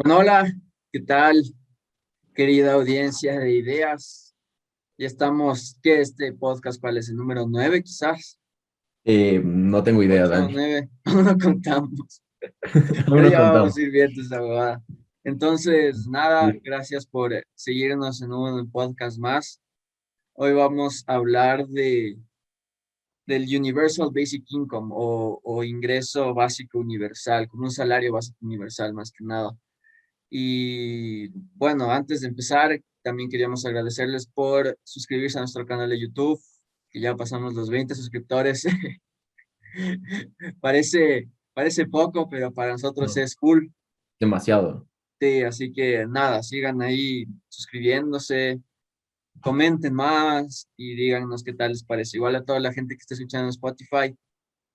Bueno, hola, ¿qué tal, querida audiencia de ideas? Ya estamos, ¿qué este podcast? ¿Cuál es el número 9, quizás? No tengo idea, ¿8 o Dani. 9? No lo contamos, Aún pero no ya vamos contamos. a ir viendo esa bobada. Entonces, nada, Sí. gracias por seguirnos en un podcast más. Hoy vamos a hablar del Universal Basic Income o ingreso básico universal, como un salario básico universal más que nada. Y bueno, antes de empezar, también queríamos agradecerles por suscribirse a nuestro canal de YouTube, que ya pasamos los 20 suscriptores. Parece poco, pero para nosotros No, es cool. demasiado. Sí, así que nada, sigan ahí suscribiéndose, comenten más y díganos qué tal les parece. Igual a toda la gente que está escuchando en Spotify,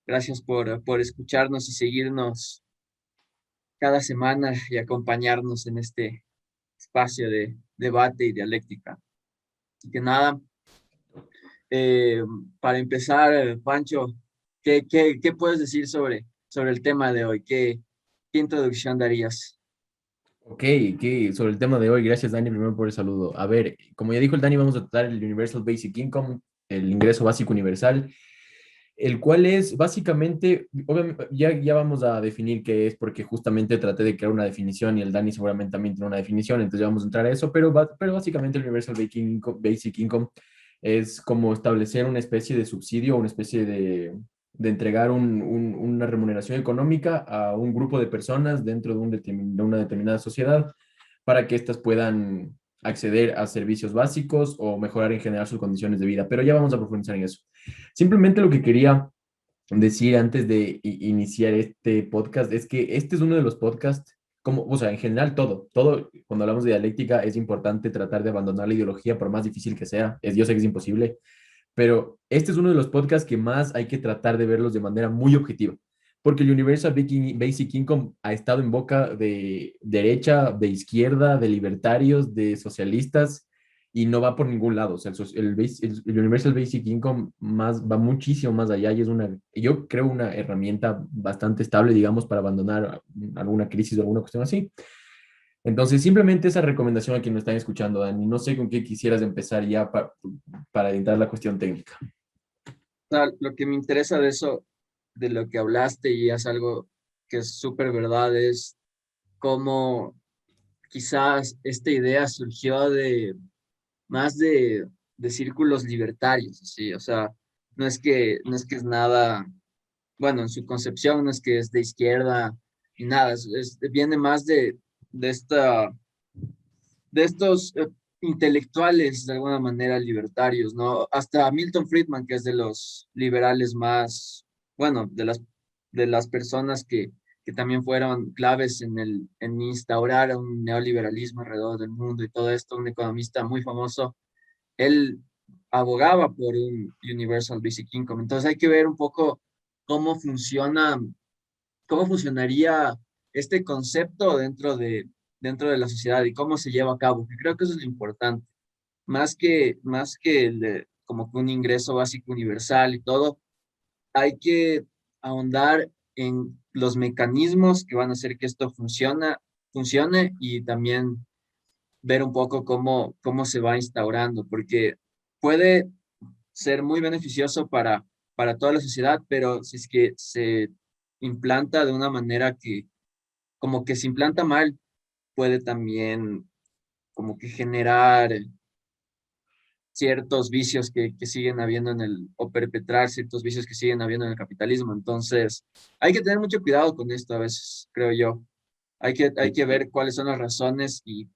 gracias por escucharnos y seguirnos cada semana y acompañarnos en este espacio de debate y dialéctica. Así que nada, eh, para empezar, Pancho, ¿qué puedes decir sobre el tema de hoy? ¿Qué introducción darías? Ok, sobre el tema de hoy, gracias Dani primero por el saludo. A ver, como ya dijo el Dani, vamos a tratar el Universal Basic Income, el ingreso básico universal, el cual es básicamente, obviamente, ya vamos a definir qué es, porque justamente traté de crear una definición y el Dani seguramente también tiene una definición, entonces ya vamos a entrar a eso, pero básicamente el Universal Basic Income es como establecer una especie de subsidio, una especie de entregar una remuneración económica a un grupo de personas dentro de una determinada sociedad para que éstas puedan acceder a servicios básicos o mejorar en general sus condiciones de vida. Pero ya vamos a profundizar en eso. Simplemente lo que quería decir antes de iniciar este podcast es que este es uno de los podcasts, como, o sea, en general todo, cuando hablamos de dialéctica es importante tratar de abandonar la ideología por más difícil que sea. Yo sé que es imposible, pero este es uno de los podcasts que más hay que tratar de verlos de manera muy objetiva, porque el Universal Basic Income ha estado en boca de derecha, de izquierda, de libertarios, de socialistas, y no va por ningún lado. O sea, el Universal Basic Income va muchísimo más allá y es yo creo, una herramienta bastante estable, digamos, para abandonar alguna crisis o alguna cuestión así. Entonces, simplemente esa recomendación a quienes nos están escuchando, Dani. No sé con qué quisieras empezar ya para entrar a la cuestión técnica. O sea, lo que me interesa de eso, de lo que hablaste y es algo que es súper verdad, es cómo quizás esta idea surgió más de círculos libertarios, ¿sí? O sea, no es que es nada, bueno, en su concepción no es que es de izquierda ni nada, viene más de esta, de estos intelectuales de alguna manera libertarios, ¿no? Hasta Milton Friedman, que es de los liberales más, bueno, de las personas que también fueron claves en instaurar un neoliberalismo alrededor del mundo y todo esto, un economista muy famoso, él abogaba por un Universal Basic Income. Entonces hay que ver un poco cómo funciona, cómo funcionaría este concepto dentro de la sociedad y cómo se lleva a cabo, que creo que eso es lo importante. Más que como que un ingreso básico universal y todo, hay que ahondar en los mecanismos que van a hacer que esto funcione y también ver un poco cómo se va instaurando, porque puede ser muy beneficioso para toda la sociedad, pero si es que se implanta de una manera que, como que se implanta mal, puede también como que generar ciertos vicios que siguen habiendo o perpetrar ciertos vicios que siguen habiendo en el capitalismo. Entonces, hay que tener mucho cuidado con esto a veces, creo yo. Hay que ver cuáles son las razones y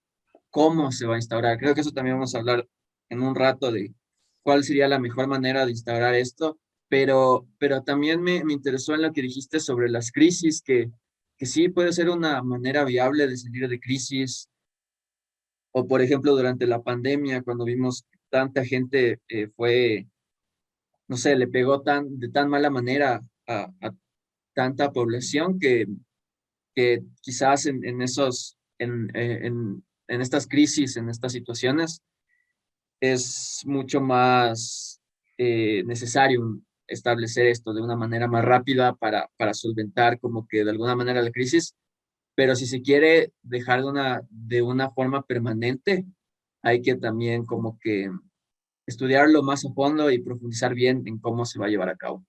cómo se va a instaurar. Creo que eso también vamos a hablar en un rato de cuál sería la mejor manera de instaurar esto, pero también me interesó en lo que dijiste sobre las crisis, que sí puede ser una manera viable de salir de crisis, o por ejemplo durante la pandemia, cuando vimos que tanta gente no sé, le pegó de tan mala manera a tanta población que quizás en estas crisis, en estas situaciones, es mucho más necesario establecer esto de una manera más rápida para solventar como que de alguna manera la crisis pero si se quiere dejar de una forma permanente, hay que también como que estudiarlo más a fondo y profundizar bien en cómo se va a llevar a cabo.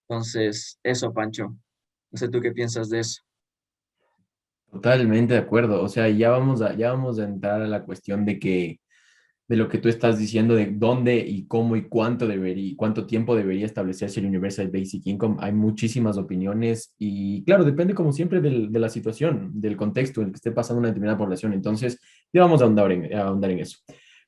Entonces, eso, Pancho. No sé tú qué piensas de eso. Totalmente de acuerdo. O sea, ya vamos a entrar a la cuestión de que, de lo que tú estás diciendo, de dónde y cómo y cuánto debería, cuánto tiempo debería establecerse el Universal Basic Income. Hay muchísimas opiniones y claro, depende como siempre de la situación, del contexto en el que esté pasando una determinada población. Entonces, ya vamos a ahondar en eso.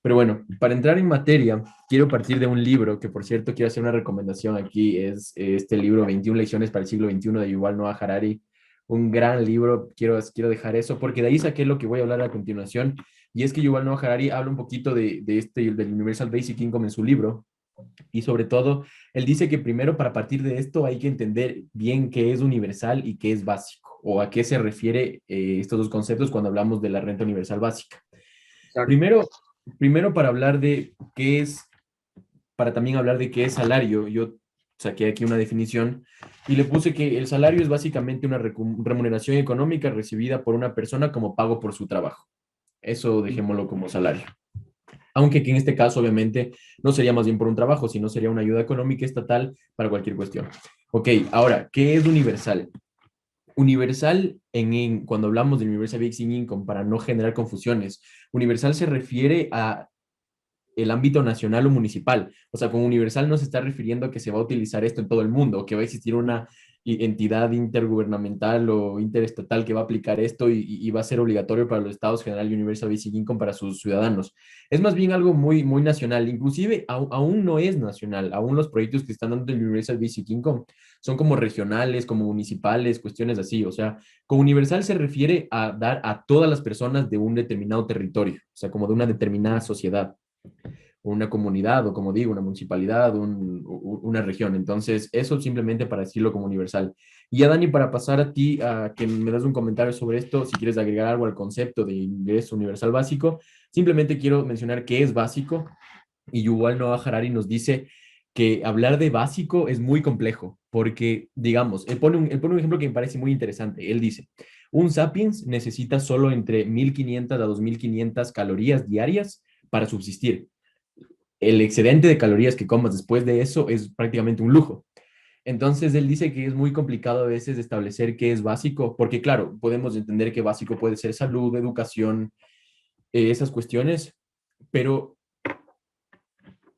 Pero bueno, para entrar en materia, quiero partir de un libro que, por cierto, quiero hacer una recomendación aquí. Es este libro, 21 lecciones para el siglo XXI de Yuval Noah Harari. Un gran libro, quiero dejar eso, porque de ahí saqué lo que voy a hablar a continuación. Y es que Yuval Noah Harari habla un poquito del Universal Basic Income en su libro. Y sobre todo, él dice que primero para partir de esto hay que entender bien qué es universal y qué es básico, o a qué se refiere estos dos conceptos cuando hablamos de la renta universal básica. Exacto. Primero, primero para hablar de qué es, para también hablar de qué es salario, yo saqué aquí una definición y le puse que el salario es básicamente una remuneración económica recibida por una persona como pago por su trabajo. Eso dejémoslo como salario. Aunque que en este caso, obviamente, no sería más bien por un trabajo, sino sería una ayuda económica estatal para cualquier cuestión. Ok, ahora, ¿qué es universal? Universal, cuando hablamos de Universal Basic Income, para no generar confusiones, universal se refiere a el ámbito nacional o municipal. O sea, con universal no se está refiriendo a que se va a utilizar esto en todo el mundo, o que va a existir una entidad intergubernamental o interestatal que va a aplicar esto y va a ser obligatorio para los estados general y Universal Basic Income para sus ciudadanos. Es más bien algo muy nacional, inclusive aún no es nacional, aún los proyectos que están dando el Universal Basic Income son como regionales, como municipales, cuestiones así. O sea, con universal se refiere a dar a todas las personas de un determinado territorio, o sea, como de una determinada sociedad, una comunidad o como digo, una municipalidad, una región. Entonces, eso simplemente para decirlo como universal. Y ya, Dani, para pasar a ti, a que me das un comentario sobre esto, si quieres agregar algo al concepto de ingreso universal básico, simplemente quiero mencionar qué es básico. Y Yuval Noah Harari nos dice que hablar de básico es muy complejo, porque, digamos, él pone un ejemplo que me parece muy interesante. Él dice, un Sapiens necesita solo entre 1.500 a 2.500 calorías diarias para subsistir. El excedente de calorías que comas después de eso es prácticamente un lujo. Entonces, él dice que es muy complicado a veces establecer qué es básico, porque claro, podemos entender que básico puede ser salud, educación, esas cuestiones, pero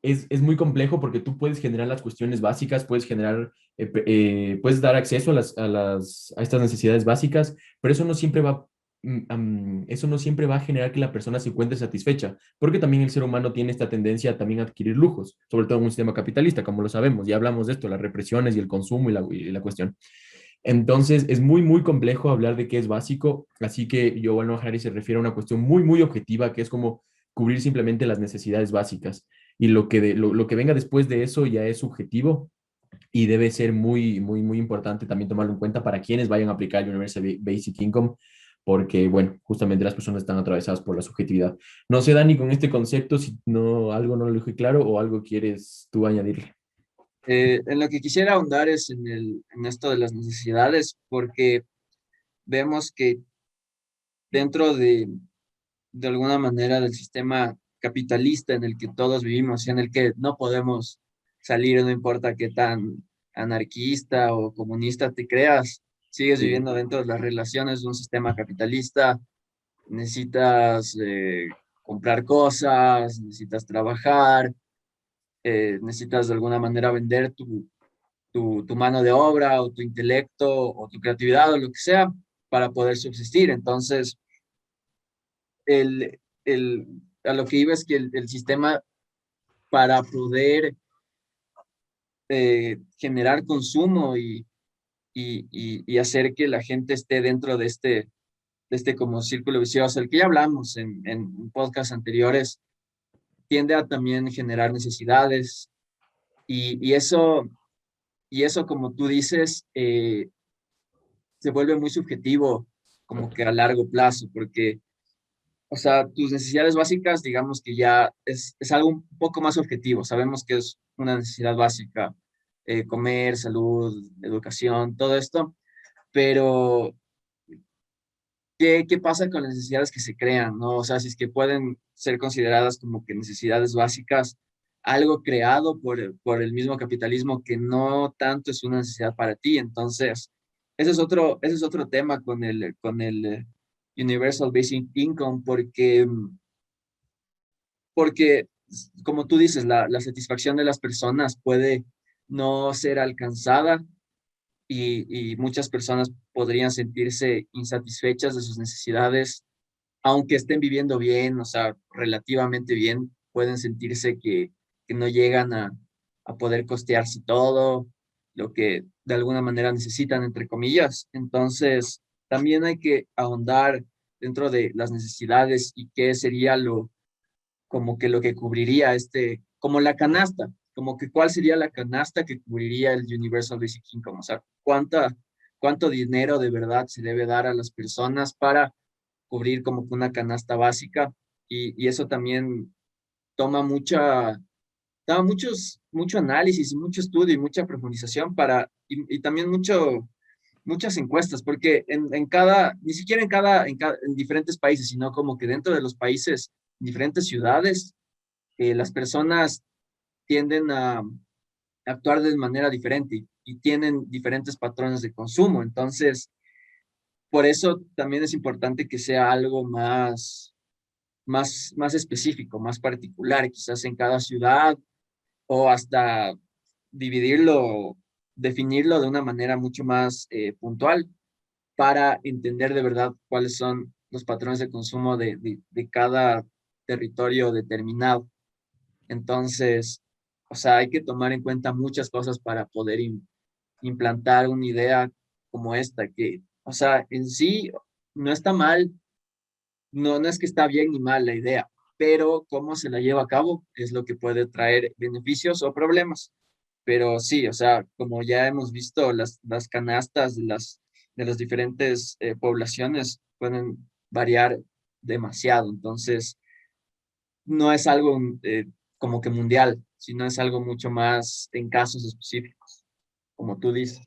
es muy complejo porque tú puedes generar las cuestiones básicas, puedes generar, puedes dar acceso a estas necesidades básicas, pero eso no siempre va, eso no siempre va a generar que la persona se encuentre satisfecha, porque también el ser humano tiene esta tendencia también a adquirir lujos, sobre todo en un sistema capitalista, como lo sabemos, ya hablamos de esto, las represiones y el consumo y la cuestión. Entonces, es muy complejo hablar de qué es básico, así que yo, bueno, Harry se refiere a una cuestión muy objetiva, que es como cubrir simplemente las necesidades básicas. Y lo que venga después de eso ya es subjetivo y debe ser muy importante también tomarlo en cuenta para quienes vayan a aplicar el Universal Basic Income, porque, bueno, justamente las personas están atravesadas por la subjetividad. No sé, Dani, con este concepto, si no, algo no lo dije claro o algo quieres tú añadirle. En lo que quisiera ahondar es en esto de las necesidades, porque vemos que dentro de alguna manera del sistema capitalista en el que todos vivimos y en el que no podemos salir, no importa qué tan anarquista o comunista te creas, sigues Sí. viviendo dentro de las relaciones de un sistema capitalista, necesitas comprar cosas, necesitas trabajar, necesitas de alguna manera vender tu mano de obra o tu intelecto o tu creatividad o lo que sea para poder subsistir. Entonces, el, el, a lo que iba es que el sistema para poder generar consumo y hacer que la gente esté dentro de este como círculo vicioso, el que ya hablamos en podcasts anteriores, tiende a también generar necesidades y eso, y eso, como tú dices, se vuelve muy subjetivo como que a largo plazo, porque, o sea, tus necesidades básicas, digamos que ya es algo un poco más objetivo. Sabemos que es una necesidad básica, comer, salud, educación, todo esto, pero ¿qué pasa con las necesidades que se crean, ¿no? O sea, si es que pueden ser consideradas como que necesidades básicas, algo creado por el mismo capitalismo que no tanto es una necesidad para ti. Entonces, ese es otro tema con el Universal Basic Income, porque, como tú dices, la satisfacción de las personas puede no ser alcanzada y muchas personas podrían sentirse insatisfechas de sus necesidades, aunque estén viviendo bien, o sea, relativamente bien, pueden sentirse que no llegan a poder costearse todo, lo que de alguna manera necesitan, entre comillas. Entonces, también hay que ahondar dentro de las necesidades y qué sería como que lo que cubriría como la canasta, como que cuál sería la canasta que cubriría el Universal Basic Income, o sea, cuánto dinero de verdad se debe dar a las personas para cubrir como que una canasta básica y eso también toma mucho análisis y mucho estudio y mucha profundización y también muchas encuestas, porque ni siquiera en diferentes países, sino como que dentro de los países, en diferentes ciudades, las personas tienden a actuar de manera diferente y tienen diferentes patrones de consumo. Entonces, por eso también es importante que sea algo más específico, más particular, quizás en cada ciudad o hasta dividirlo, definirlo de una manera mucho más puntual para entender de verdad cuáles son los patrones de consumo de cada territorio determinado. Entonces, o sea, hay que tomar en cuenta muchas cosas para poder implantar una idea como esta, que, o sea, en sí no está mal, no es que está bien ni mal la idea, pero cómo se la lleva a cabo es lo que puede traer beneficios o problemas. Pero sí, o sea, como ya hemos visto, las canastas de las diferentes poblaciones pueden variar demasiado. Entonces, no es algo como que mundial, sino es algo mucho más en casos específicos, como tú dices.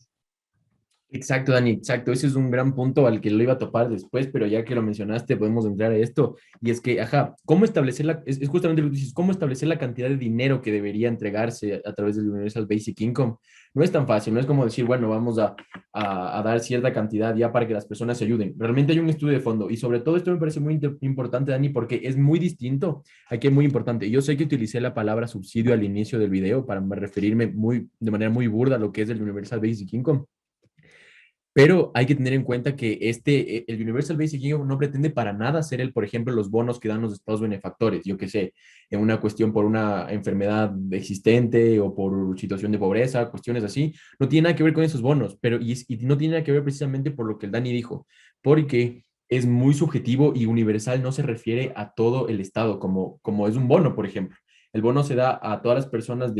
Exacto, Dani, exacto. Ese es un gran punto al que lo iba a topar después, pero ya que lo mencionaste, podemos entrar a esto. Y es que, ajá, ¿cómo establecer es justamente lo que dices, cómo establecer la cantidad de dinero que debería entregarse a través del Universal Basic Income? No es tan fácil, no es como decir, bueno, vamos a dar cierta cantidad ya para que las personas se ayuden. Realmente hay un estudio de fondo y sobre todo esto me parece muy importante, Dani, porque es muy distinto. Aquí es muy importante. Yo sé que utilicé la palabra subsidio al inicio del video para referirme de manera muy burda a lo que es el Universal Basic Income, pero hay que tener en cuenta que el Universal Basic Income no pretende para nada ser por ejemplo, los bonos que dan los estados benefactores, yo qué sé, en una cuestión por una enfermedad existente o por situación de pobreza, cuestiones así, no tiene nada que ver con esos bonos, pero y no tiene nada que ver precisamente por lo que el Dani dijo, porque es muy subjetivo y universal no se refiere a todo el estado, como es un bono, por ejemplo. El bono se da a todas las personas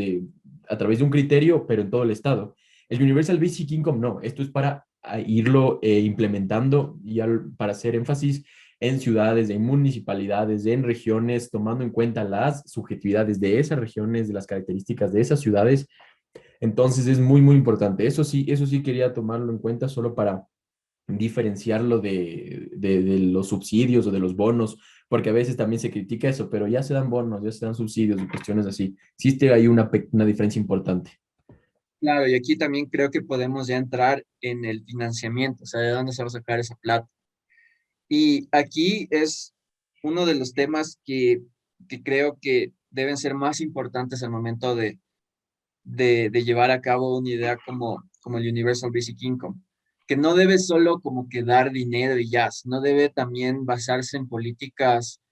a través de un criterio, pero en todo el estado. El Universal Basic Income no, esto es para irlo implementando y para hacer énfasis en ciudades, en municipalidades, en regiones, tomando en cuenta las subjetividades de esas regiones, de las características de esas ciudades. Entonces es muy, muy importante. Eso sí quería tomarlo en cuenta solo para diferenciarlo de los subsidios o de los bonos, porque a veces también se critica eso, pero ya se dan bonos, ya se dan subsidios y cuestiones así. Existe ahí una diferencia importante. Claro, y aquí también creo que podemos ya entrar en el financiamiento, o sea, de dónde se va a sacar esa plata. Y aquí es uno de los temas que creo que deben ser más importantes al momento de llevar a cabo una idea como el Universal Basic Income, que no debe solo como que dar dinero y ya, no debe también basarse en políticas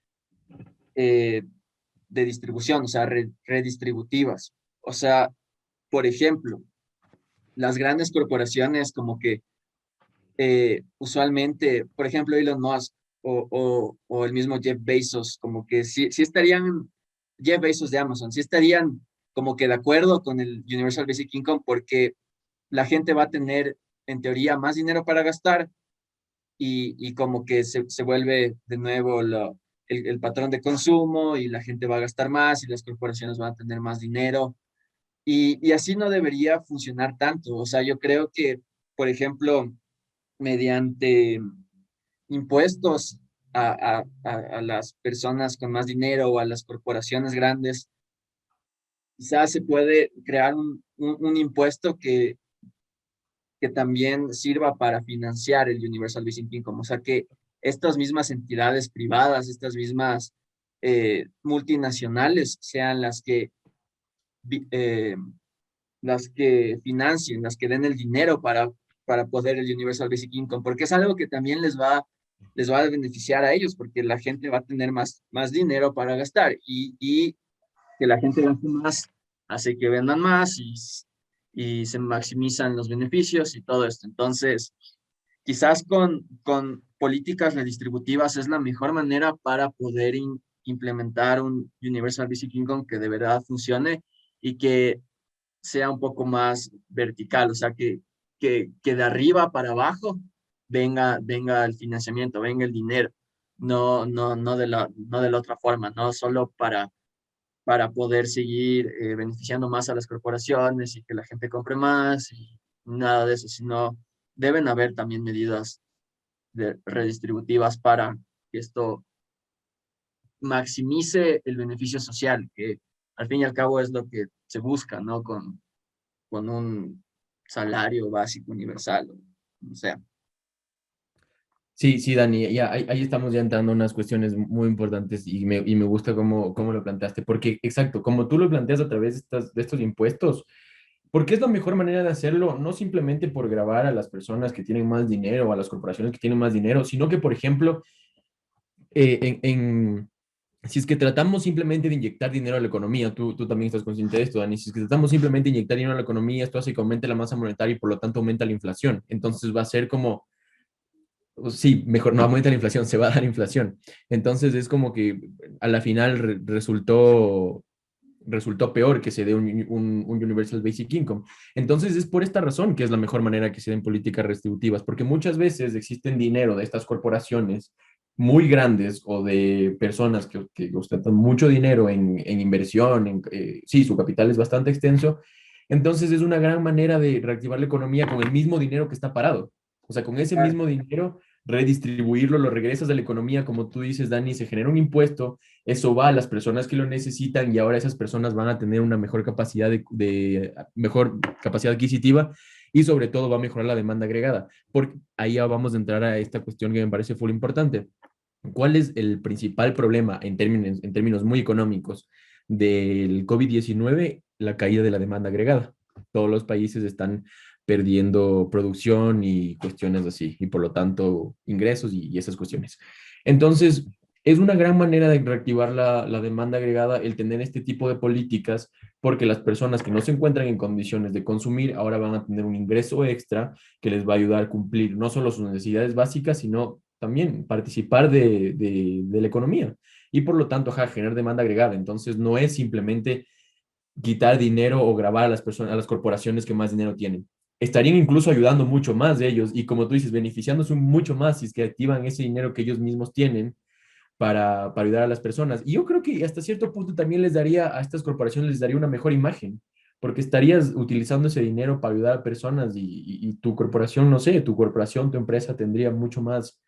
eh, de distribución, o sea, redistributivas. O sea, por ejemplo, las grandes corporaciones como que usualmente, por ejemplo, Elon Musk o el mismo Jeff Bezos, como que sí estarían, Jeff Bezos de Amazon, sí estarían como que de acuerdo con el Universal Basic Income porque la gente va a tener, en teoría, más dinero para gastar y como que se vuelve de nuevo el patrón de consumo y la gente va a gastar más y las corporaciones van a tener más dinero. Y así no debería funcionar tanto. O sea, yo creo que, por ejemplo, mediante impuestos a las personas con más dinero o a las corporaciones grandes, quizás se puede crear un impuesto que también sirva para financiar el Universal Basic Income. O sea, que estas mismas entidades privadas, estas mismas multinacionales sean vi- eh, las que financien, las que den el dinero para poder el Universal Basic Income, porque es algo que también les va a beneficiar a ellos, porque la gente va a tener más dinero para gastar y que la gente gaste más hace que vendan más y se maximizan los beneficios y todo esto. Entonces, quizás con políticas redistributivas es la mejor manera para poder implementar un Universal Basic Income que de verdad funcione y que sea un poco más vertical, o sea, que de arriba para abajo venga el financiamiento, venga el dinero, no de la otra forma, no solo para poder seguir beneficiando más a las corporaciones y que la gente compre más y nada de eso, sino deben haber también medidas redistributivas para que esto maximice el beneficio social, que al fin y al cabo es lo que se busca, ¿no? Con un salario básico universal, o sea. Sí, sí, Dani, ya, ahí estamos ya entrando a unas cuestiones muy importantes y me gusta cómo lo planteaste, porque exacto, como tú lo planteas a través de estos impuestos, porque es la mejor manera de hacerlo, no simplemente por grabar a las personas que tienen más dinero o a las corporaciones que tienen más dinero, sino que, por ejemplo, si es que tratamos simplemente de inyectar dinero a la economía, tú también estás consciente de esto, Dani, si es que tratamos simplemente de inyectar dinero a la economía, esto hace que aumente la masa monetaria y por lo tanto aumenta la inflación. Entonces va a ser como sí, mejor no aumenta la inflación, se va a dar inflación. Entonces es como que a la final resultó peor que se dé un Universal Basic Income. Entonces es por esta razón que es la mejor manera que se den políticas redistributivas, porque muchas veces existen dinero de estas corporaciones muy grandes o de personas que ostentan mucho dinero en inversión, sí, su capital es bastante extenso. Entonces es una gran manera de reactivar la economía con el mismo dinero que está parado. O sea, con ese Claro. mismo dinero, redistribuirlo, lo regresas a la economía, como tú dices, Dani, se genera un impuesto, eso va a las personas que lo necesitan y ahora esas personas van a tener una mejor capacidad mejor capacidad adquisitiva y sobre todo va a mejorar la demanda agregada. Porque ahí ya vamos a entrar a esta cuestión que me parece full importante. ¿Cuál es el principal problema en términos muy económicos del COVID-19? La caída de la demanda agregada. Todos los países están perdiendo producción y cuestiones así, y por lo tanto ingresos y esas cuestiones. Entonces, es una gran manera de reactivar la demanda agregada el tener este tipo de políticas, porque las personas que no se encuentran en condiciones de consumir ahora van a tener un ingreso extra que les va a ayudar a cumplir no solo sus necesidades básicas, sino también participar de la economía y por lo tanto generar demanda agregada. Entonces, no es simplemente quitar dinero o grabar a las personas, a las corporaciones que más dinero tienen. Estarían incluso ayudando mucho más de ellos y como tú dices, beneficiándose mucho más si es que activan ese dinero que ellos mismos tienen para ayudar a las personas. Y yo creo que hasta cierto punto también les daría a estas corporaciones, les daría una mejor imagen, porque estarías utilizando ese dinero para ayudar a personas y tu corporación, no sé, tu corporación, tu empresa tendría mucho más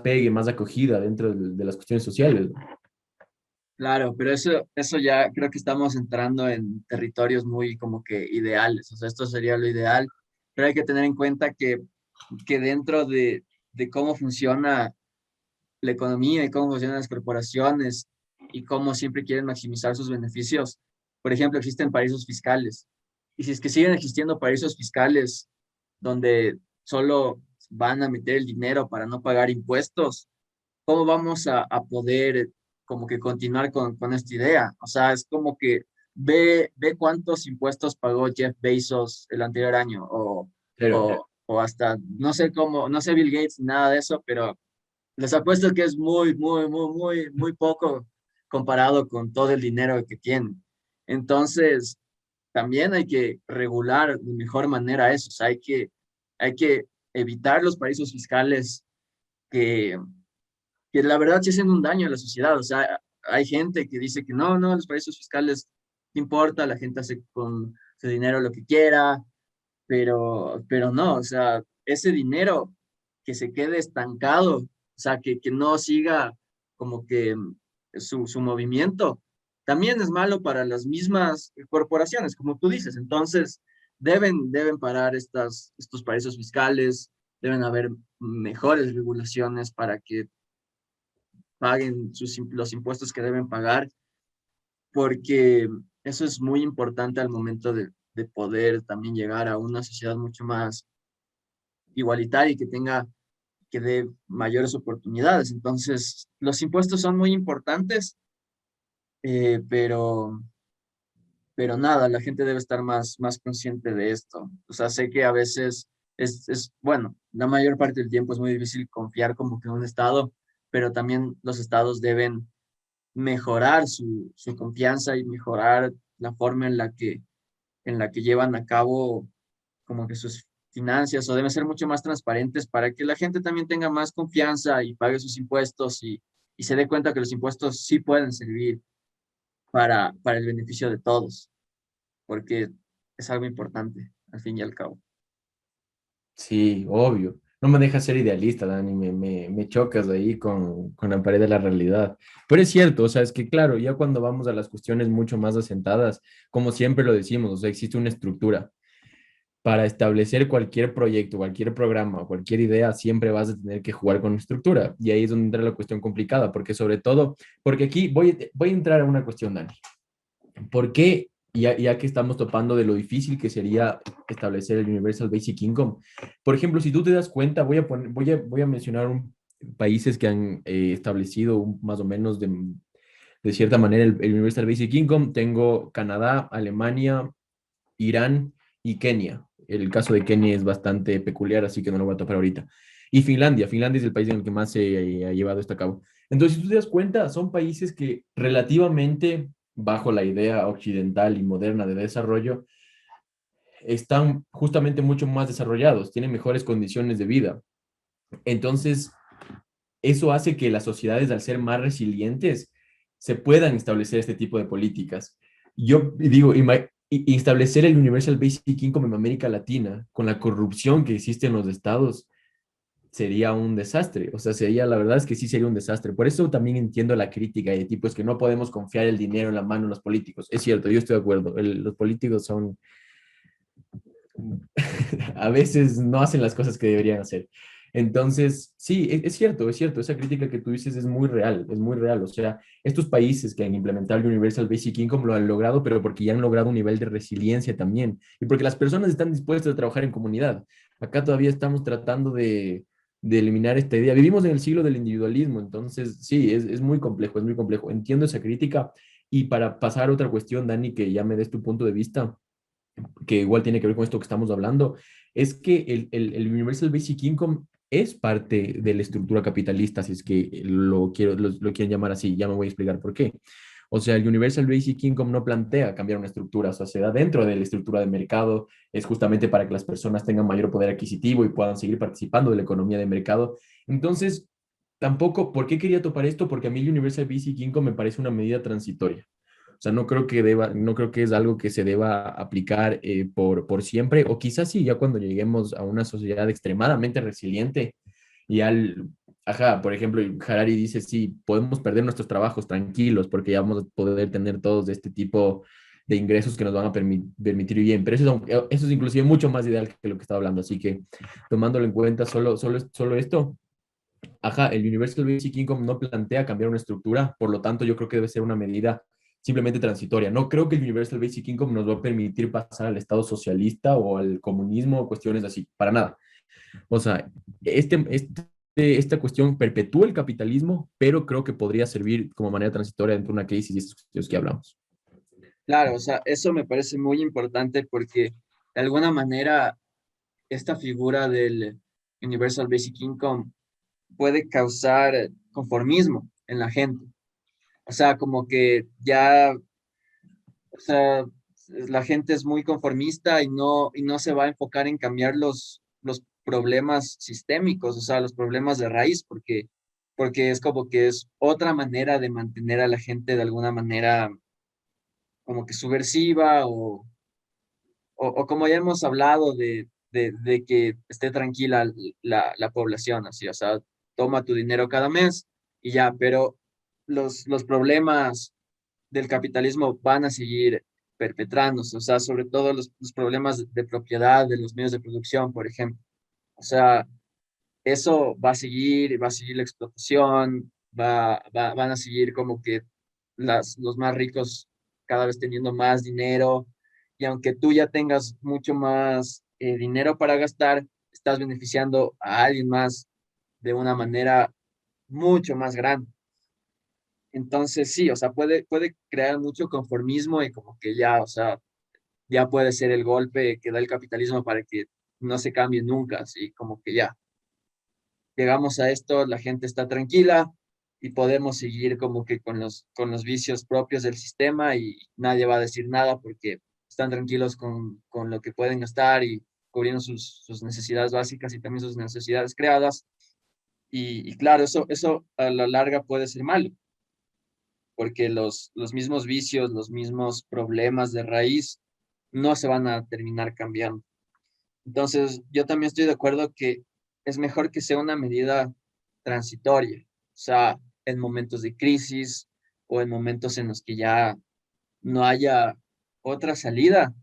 pegue, más acogida dentro de las cuestiones sociales. Claro, pero eso ya creo que estamos entrando en territorios muy como que ideales, o sea, esto sería lo ideal, pero hay que tener en cuenta que dentro de cómo funciona la economía y cómo funcionan las corporaciones y cómo siempre quieren maximizar sus beneficios, por ejemplo, existen paraísos fiscales, y si es que siguen existiendo paraísos fiscales donde solo van a meter el dinero para no pagar impuestos, ¿cómo vamos a poder como que continuar con esta idea? O sea, es como que ve cuántos impuestos pagó Jeff Bezos el anterior año Pero, o hasta, no sé cómo, no sé Bill Gates, nada de eso, pero les apuesto que es muy poco comparado con todo el dinero que tienen. Entonces, también hay que regular de mejor manera eso. O sea, hay que evitar los paraísos fiscales que la verdad sí hacen un daño a la sociedad. O sea, hay gente que dice que no, los paraísos fiscales no importa, la gente hace con su dinero lo que quiera, pero no, o sea, ese dinero que se quede estancado, o sea, que no siga como que su movimiento, también es malo para las mismas corporaciones, como tú dices. Entonces, deben parar estos paraísos fiscales, deben haber mejores regulaciones para que paguen los impuestos que deben pagar, porque eso es muy importante al momento de poder también llegar a una sociedad mucho más igualitaria y que tenga, que dé mayores oportunidades. Entonces, los impuestos son muy importantes, eh, pero, pero nada, la gente debe estar más consciente de esto. O sea, sé que a veces bueno, la mayor parte del tiempo es muy difícil confiar como que en un estado, pero también los estados deben mejorar su confianza y mejorar la forma en la que llevan a cabo como que sus finanzas, o deben ser mucho más transparentes para que la gente también tenga más confianza y pague sus impuestos y se dé cuenta que los impuestos sí pueden servir para el beneficio de todos, porque es algo importante, al fin y al cabo. Sí, obvio. No me dejas ser idealista, Dani, me chocas ahí con la pared de la realidad. Pero es cierto, o sea, es que claro, ya cuando vamos a las cuestiones mucho más asentadas, como siempre lo decimos, o sea, existe una estructura. Para establecer cualquier proyecto, cualquier programa, cualquier idea, siempre vas a tener que jugar con estructura. Y ahí es donde entra la cuestión complicada, porque sobre todo, porque aquí voy a entrar a una cuestión, Dani. ¿Por qué, ya que estamos topando de lo difícil que sería establecer el Universal Basic Income? Por ejemplo, si tú te das cuenta, voy a mencionar países que han establecido más o menos de cierta manera el Universal Basic Income. Tengo Canadá, Alemania, Irán y Kenia. El caso de Kenia es bastante peculiar, así que no lo voy a topar ahorita. Y Finlandia. Finlandia es el país en el que más se ha llevado esto a cabo. Entonces, si tú te das cuenta, son países que relativamente, bajo la idea occidental y moderna de desarrollo, están justamente mucho más desarrollados, tienen mejores condiciones de vida. Entonces, eso hace que las sociedades, al ser más resilientes, se puedan establecer este tipo de políticas. Yo digo, establecer el Universal Basic Income en América Latina, con la corrupción que existe en los estados, sería un desastre. O sea, sería, la verdad es que sí sería un desastre. Por eso también entiendo la crítica de tipo, es que no podemos confiar el dinero en la mano de los políticos. Es cierto, yo estoy de acuerdo. Los políticos son, a veces no hacen las cosas que deberían hacer. Entonces, sí, es cierto, esa crítica que tú dices es muy real, es muy real. O sea, estos países que han implementado el Universal Basic Income lo han logrado, pero porque ya han logrado un nivel de resiliencia también y porque las personas están dispuestas a trabajar en comunidad. Acá todavía estamos tratando de eliminar esta idea. Vivimos en el siglo del individualismo, entonces sí, es muy complejo, es muy complejo. Entiendo esa crítica y para pasar a otra cuestión, Dani, que ya me des tu punto de vista que igual tiene que ver con esto que estamos hablando, es que el Universal Basic Income es parte de la estructura capitalista, si es que lo quieren llamar así, ya me voy a explicar por qué. O sea, el Universal Basic Income no plantea cambiar una estructura, o sea, se da dentro de la estructura de mercado, es justamente para que las personas tengan mayor poder adquisitivo y puedan seguir participando de la economía de mercado. Entonces, tampoco, ¿por qué quería topar esto? Porque a mí el Universal Basic Income me parece una medida transitoria. O sea, no creo que es algo que se deba aplicar por siempre, o quizás sí, ya cuando lleguemos a una sociedad extremadamente resiliente y ajá, por ejemplo, Harari dice, sí, podemos perder nuestros trabajos tranquilos porque ya vamos a poder tener todos este tipo de ingresos que nos van a permitir bien, pero eso es inclusive mucho más ideal que lo que estaba hablando, así que tomándolo en cuenta solo esto, ajá, el Universal Basic Income no plantea cambiar una estructura, por lo tanto yo creo que debe ser una medida simplemente transitoria. No creo que el Universal Basic Income nos va a permitir pasar al Estado socialista o al comunismo o cuestiones así, para nada. O sea, esta cuestión perpetúa el capitalismo, pero creo que podría servir como manera transitoria dentro de una crisis y esas cuestiones que hablamos. Claro, o sea, eso me parece muy importante porque de alguna manera esta figura del Universal Basic Income puede causar conformismo en la gente. O sea, como que ya, o sea, la gente es muy conformista y no se va a enfocar en cambiar los problemas sistémicos, o sea, los problemas de raíz, porque es como que es otra manera de mantener a la gente de alguna manera como que subversiva o como ya hemos hablado de que esté tranquila la población, así, o sea, toma tu dinero cada mes y ya, pero los problemas del capitalismo van a seguir perpetrándose, o sea, sobre todo los problemas de propiedad de los medios de producción, por ejemplo. O sea, eso va a seguir la explotación, van a seguir como que los más ricos cada vez teniendo más dinero, y aunque tú ya tengas mucho más dinero para gastar, estás beneficiando a alguien más de una manera mucho más grande. Entonces, sí, o sea, puede crear mucho conformismo y como que ya, o sea, ya puede ser el golpe que da el capitalismo para que no se cambie nunca, así como que ya, llegamos a esto, la gente está tranquila y podemos seguir como que con los vicios propios del sistema y nadie va a decir nada porque están tranquilos con lo que pueden gastar y cubriendo sus necesidades básicas y también sus necesidades creadas. Y claro, eso a la larga puede ser malo porque los mismos vicios, los mismos problemas de raíz no se van a terminar cambiando. Entonces, yo también estoy de acuerdo que es mejor que sea una medida transitoria, o sea, en momentos de crisis o en momentos en los que ya no haya otra salida,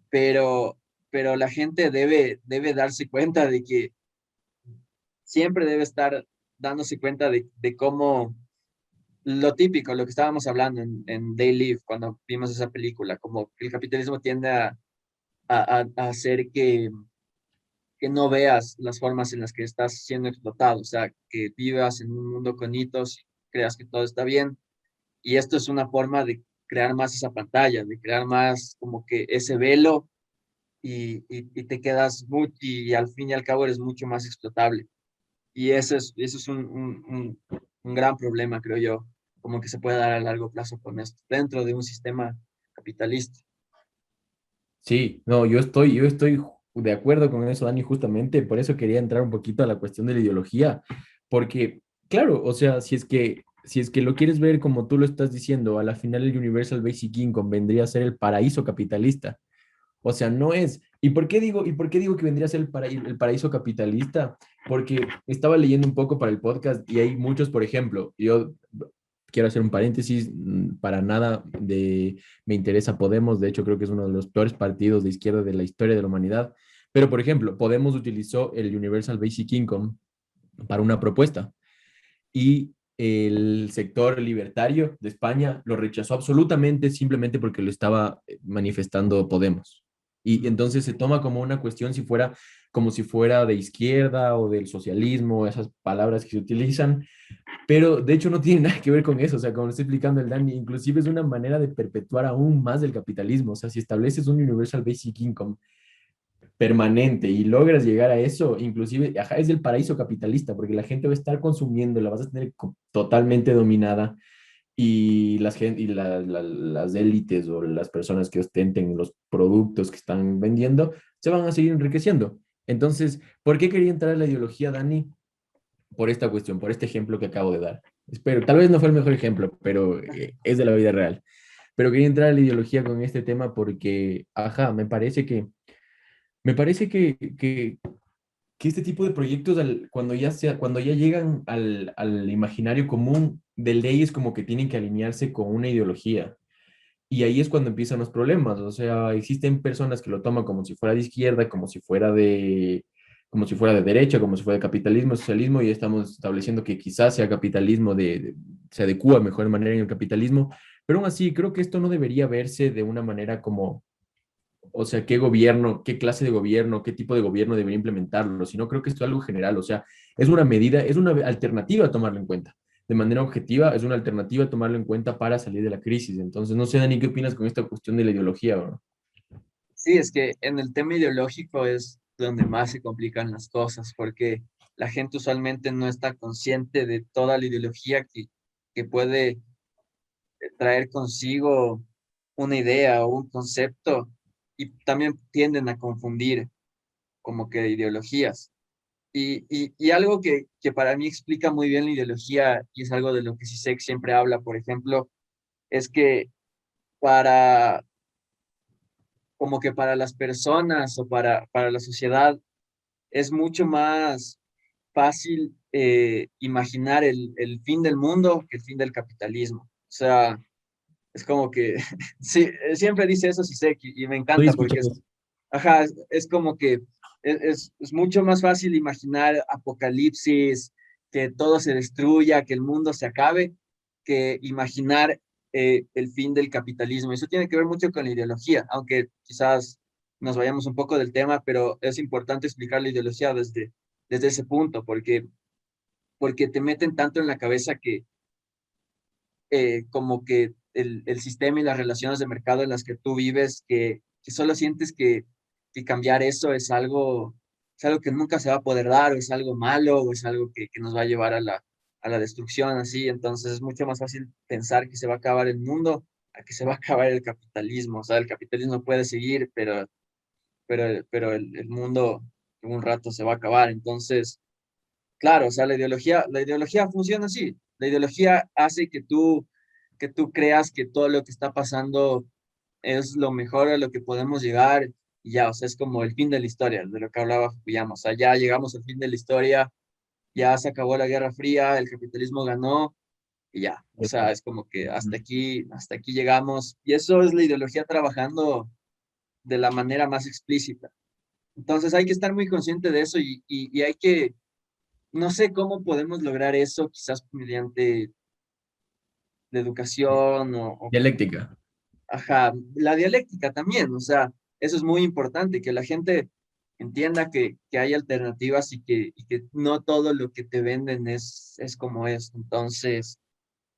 pero, pero la gente debe darse cuenta de que siempre debe estar dándose cuenta de cómo lo típico, lo que estábamos hablando en They Live cuando vimos esa película, como que el capitalismo tiende a hacer que no veas las formas en las que estás siendo explotado, o sea, que vivas en un mundo con hitos y creas que todo está bien. Y esto es una forma de crear más esa pantalla, de crear más como que ese velo y te quedas muy, y al fin y al cabo eres mucho más explotable. Y eso es un gran problema, creo yo, como que se puede dar a largo plazo con esto, dentro de un sistema capitalista. Sí, no, yo estoy de acuerdo con eso, Dani, justamente por eso quería entrar un poquito a la cuestión de la ideología, porque, claro, o sea, si es que lo quieres ver como tú lo estás diciendo, a la final el Universal Basic Income vendría a ser el paraíso capitalista. O sea, no es. ¿Y por qué digo que vendría a ser el paraíso capitalista? Porque estaba leyendo un poco para el podcast y hay muchos, por ejemplo, yo quiero hacer un paréntesis, para nada me interesa Podemos, de hecho creo que es uno de los peores partidos de izquierda de la historia de la humanidad, pero por ejemplo, Podemos utilizó el Universal Basic Income para una propuesta y el sector libertario de España lo rechazó absolutamente simplemente porque lo estaba manifestando Podemos. Y entonces se toma como una cuestión si fuera como si fuera de izquierda o del socialismo, esas palabras que se utilizan, pero de hecho no tiene nada que ver con eso, o sea, como lo está explicando el Dani, inclusive es una manera de perpetuar aún más el capitalismo, o sea, si estableces un Universal Basic Income permanente y logras llegar a eso, inclusive, ajá, es el paraíso capitalista, porque la gente va a estar consumiendo, la vas a tener totalmente dominada y las élites o las personas que ostenten los productos que están vendiendo se van a seguir enriqueciendo. Entonces, ¿por qué quería entrar a la ideología, Dani? Por esta cuestión, por este ejemplo que acabo de dar. Espero, tal vez no fue el mejor ejemplo, pero es de la vida real. Pero quería entrar a la ideología con este tema porque, ajá, me parece que este tipo de proyectos, cuando ya llegan al imaginario común de leyes, como que tienen que alinearse con una ideología. Y ahí es cuando empiezan los problemas. O sea, existen personas que lo toman como si fuera de izquierda, como si fuera de derecha, como si fuera de capitalismo, socialismo, y estamos estableciendo que quizás sea capitalismo, se adecua de mejor manera en el capitalismo. Pero aún así, creo que esto no debería verse de una manera como, o sea, qué gobierno, qué clase de gobierno, qué tipo de gobierno debería implementarlo, sino creo que esto es algo general, o sea, es una medida, es una alternativa a tomarlo en cuenta. De manera objetiva, es una alternativa a tomarlo en cuenta para salir de la crisis. Entonces, no sé, Dani, ¿qué opinas con esta cuestión de la ideología, bro? Sí, es que en el tema ideológico es donde más se complican las cosas, porque la gente usualmente no está consciente de toda la ideología que puede traer consigo una idea o un concepto y también tienden a confundir como que ideologías. Y algo que para mí explica muy bien la ideología y es algo de lo que CISEC siempre habla, por ejemplo, es que para como que para las personas o para la sociedad es mucho más fácil imaginar el fin del mundo que el fin del capitalismo. O sea, es como que, sí, siempre dice eso Siseki y me Estoy encanta porque escuchando eso. ajá, es como que es mucho más fácil imaginar apocalipsis, que todo se destruya, que el mundo se acabe, que imaginar el fin del capitalismo. Eso tiene que ver mucho con la ideología, aunque quizás nos vayamos un poco del tema, pero es importante explicar la ideología desde ese punto, porque te meten tanto en la cabeza que como que el sistema y las relaciones de mercado en las que tú vives, que solo sientes que cambiar eso es algo que nunca se va a poder dar, o es algo malo, o es algo que nos va a llevar a la destrucción, así. Entonces es mucho más fácil pensar que se va a acabar el mundo a que se va a acabar el capitalismo. O sea, el capitalismo puede seguir, pero el mundo en un rato se va a acabar. Entonces, claro, o sea, la ideología funciona así. La ideología hace que tú creas que todo lo que está pasando es lo mejor a lo que podemos llegar y ya, o sea, es como el fin de la historia, de lo que hablaba Fukuyama. O sea, ya llegamos al fin de la historia, ya se acabó la Guerra Fría, el capitalismo ganó y ya. O sea, es como que hasta aquí llegamos. Y eso es la ideología trabajando de la manera más explícita. Entonces hay que estar muy consciente de eso y hay que no sé cómo podemos lograr eso, quizás mediante la educación Dialéctica. ajá, la dialéctica también, o sea, eso es muy importante, que la gente entienda que hay alternativas y que no todo lo que te venden es como es. Entonces,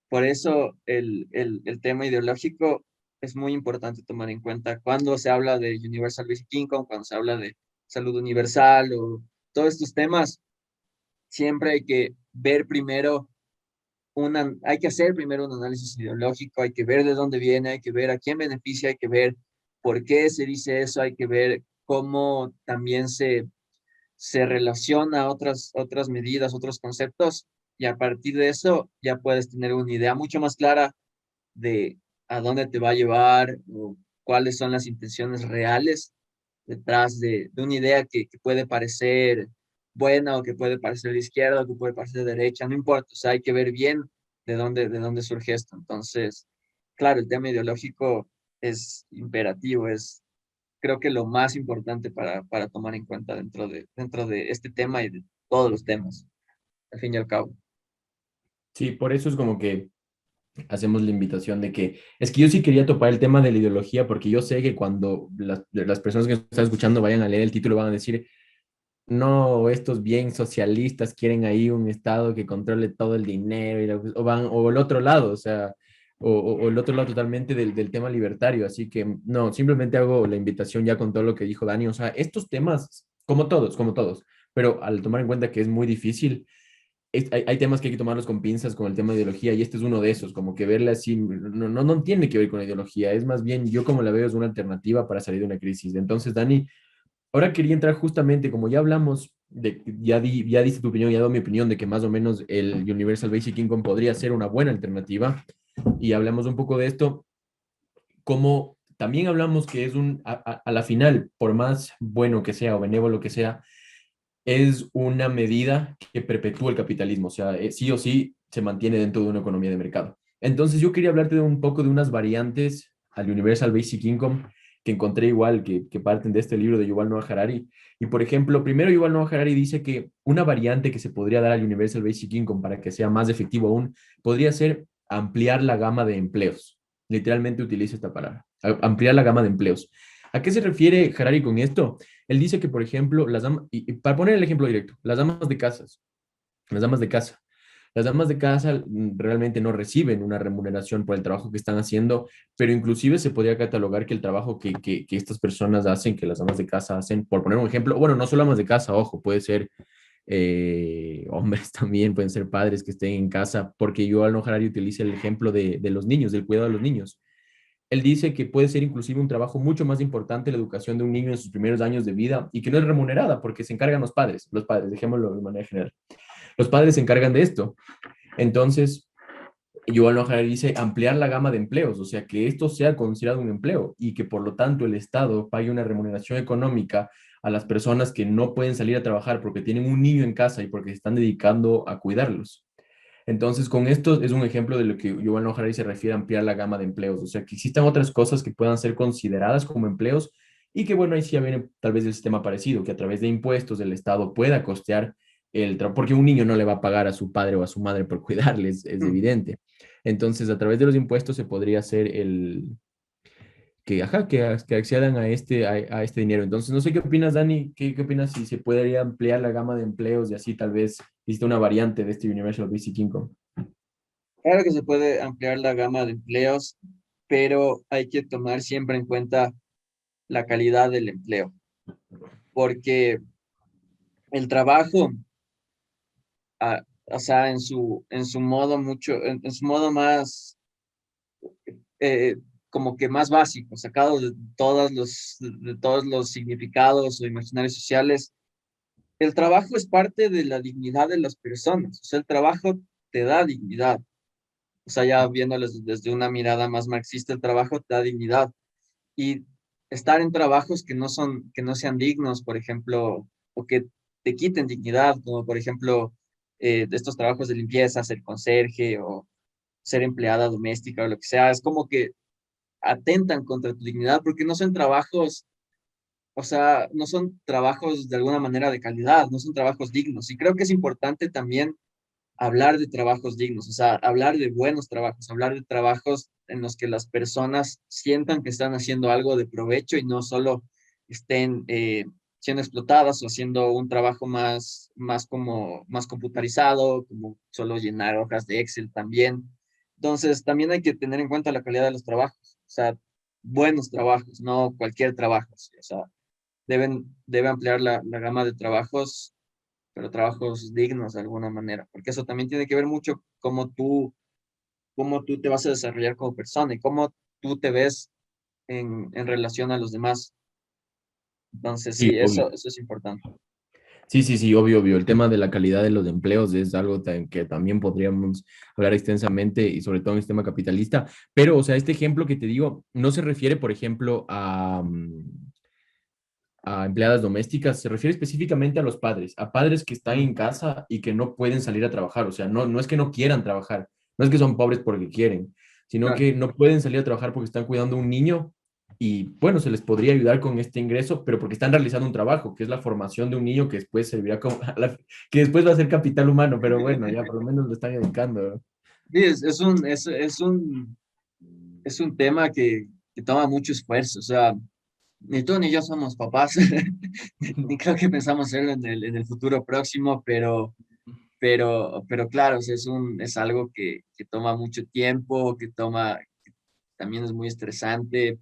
por eso el tema ideológico es muy importante tomar en cuenta cuando se habla de Universal Basic Income, cuando se habla de salud universal o todos estos temas, siempre hay que ver primero hay que hacer primero un análisis ideológico, hay que ver de dónde viene, hay que ver a quién beneficia, hay que ver por qué se dice eso, hay que ver cómo también se relaciona a otras medidas, otros conceptos, y a partir de eso ya puedes tener una idea mucho más clara de a dónde te va a llevar o cuáles son las intenciones reales detrás de una idea que puede parecer buena o que puede parecer de izquierda o que puede parecer de derecha, no importa, o sea, hay que ver bien de dónde surge esto. Entonces, claro, el tema ideológico es imperativo, es creo que lo más importante para tomar en cuenta dentro de este tema y de todos los temas, al fin y al cabo. Sí, por eso es como que hacemos la invitación de que es que yo sí quería topar el tema de la ideología porque yo sé que cuando las personas que están escuchando vayan a leer el título van a decir, no, estos bien socialistas quieren ahí un Estado que controle todo el dinero o van, o el otro lado, o sea, o el otro lado totalmente del tema libertario. Así que no, simplemente hago la invitación ya con todo lo que dijo Dani. O sea, estos temas, como todos, pero al tomar en cuenta que es muy difícil, hay temas que hay que tomarlos con pinzas con el tema de ideología y este es uno de esos, como que verla así, no tiene que ver con la ideología, es más bien yo como la veo es una alternativa para salir de una crisis. Entonces, Dani, ahora quería entrar justamente, como ya hablamos, ya diste tu opinión, ya he dado mi opinión de que más o menos el Universal Basic Income podría ser una buena alternativa y hablamos un poco de esto, como también hablamos que es a la final, por más bueno que sea o benévolo que sea, es una medida que perpetúa el capitalismo, o sea, sí o sí se mantiene dentro de una economía de mercado. Entonces yo quería hablarte de un poco de unas variantes al Universal Basic Income que encontré igual, que parten de este libro de Yuval Noah Harari. Y por ejemplo, primero Yuval Noah Harari dice que una variante que se podría dar al Universal Basic Income para que sea más efectivo aún, podría ser ampliar la gama de empleos. Literalmente utiliza esta palabra, ampliar la gama de empleos. ¿A qué se refiere Harari con esto? Él dice que, por ejemplo, y para poner el ejemplo directo, las damas de casa, las damas de casa realmente no reciben una remuneración por el trabajo que están haciendo, pero inclusive se podría catalogar que el trabajo que estas personas hacen, que las damas de casa hacen, por poner un ejemplo, bueno, no solo amas de casa, ojo, puede ser hombres también, pueden ser padres que estén en casa, porque yo al Harari utiliza el ejemplo de los niños, del cuidado de los niños. Él dice que puede ser inclusive un trabajo mucho más importante la educación de un niño en sus primeros años de vida y que no es remunerada porque se encargan los padres, dejémoslo de manera general. Los padres se encargan de esto. Entonces, Yuval Noah Harari dice ampliar la gama de empleos, o sea, que esto sea considerado un empleo y que por lo tanto el Estado pague una remuneración económica a las personas que no pueden salir a trabajar porque tienen un niño en casa y porque se están dedicando a cuidarlos. Entonces, con esto es un ejemplo de lo que Yuval Noah Harari se refiere a ampliar la gama de empleos, o sea, que existan otras cosas que puedan ser consideradas como empleos y que, bueno, ahí sí ya viene tal vez el sistema parecido, que a través de impuestos el Estado pueda costear el trabajo, porque un niño no le va a pagar a su padre o a su madre por cuidarles, es Mm. evidente. Entonces, a través de los impuestos se podría hacer que, ajá, que accedan a este dinero. Entonces, no sé qué opinas, Dani, qué opinas si se podría ampliar la gama de empleos y así tal vez existe una variante de este Universal Basic Income? Claro que se puede ampliar la gama de empleos, pero hay que tomar siempre en cuenta la calidad del empleo, porque el trabajo, o sea, en su modo en su modo más, eh, como que más básico, sacado de todos los significados o imaginarios sociales, el trabajo es parte de la dignidad de las personas, o sea, el trabajo te da dignidad, o sea, ya viéndolo desde una mirada más marxista, el trabajo te da dignidad. Y estar en trabajos que no sean dignos, por ejemplo, o que te quiten dignidad, como por ejemplo, de estos trabajos de limpieza, ser conserje o ser empleada doméstica o lo que sea, es como que atentan contra tu dignidad porque no son trabajos, o sea, no son trabajos de alguna manera de calidad, no son trabajos dignos. Y creo que es importante también hablar de trabajos dignos, o sea, hablar de buenos trabajos, hablar de trabajos en los que las personas sientan que están haciendo algo de provecho y no solo estén siendo explotadas o haciendo un trabajo más computarizado, como solo llenar hojas de Excel también. Entonces, también hay que tener en cuenta la calidad de los trabajos, o sea, buenos trabajos, no cualquier trabajo, ¿sí? O sea, debe ampliar la gama de trabajos, pero trabajos dignos de alguna manera, porque eso también tiene que ver mucho cómo tú te vas a desarrollar como persona y cómo tú te ves en relación a los demás. Entonces, Sí, sí, obvio. eso es importante. Sí, sí, sí, obvio, obvio. El tema de la calidad de los empleos es algo que también podríamos hablar extensamente y sobre todo en el sistema capitalista. Pero, o sea, este ejemplo que te digo no se refiere, por ejemplo, a empleadas domésticas, se refiere específicamente a los padres, a padres que están Mm, en casa y que no pueden salir a trabajar. O sea, no es que no quieran trabajar, no es que son pobres porque quieren, sino claro. que no pueden salir a trabajar porque están cuidando a un niño y bueno, se les podría ayudar con este ingreso, pero porque están realizando un trabajo, que es la formación de un niño que después servirá como, que después va a ser capital humano, pero bueno, ya por lo menos lo están educando. Sí, es un tema que toma mucho esfuerzo. O sea, ni tú ni yo somos papás, ni creo que pensamos serlo en el futuro próximo, pero claro, o sea, es algo que toma mucho tiempo, que también es muy estresante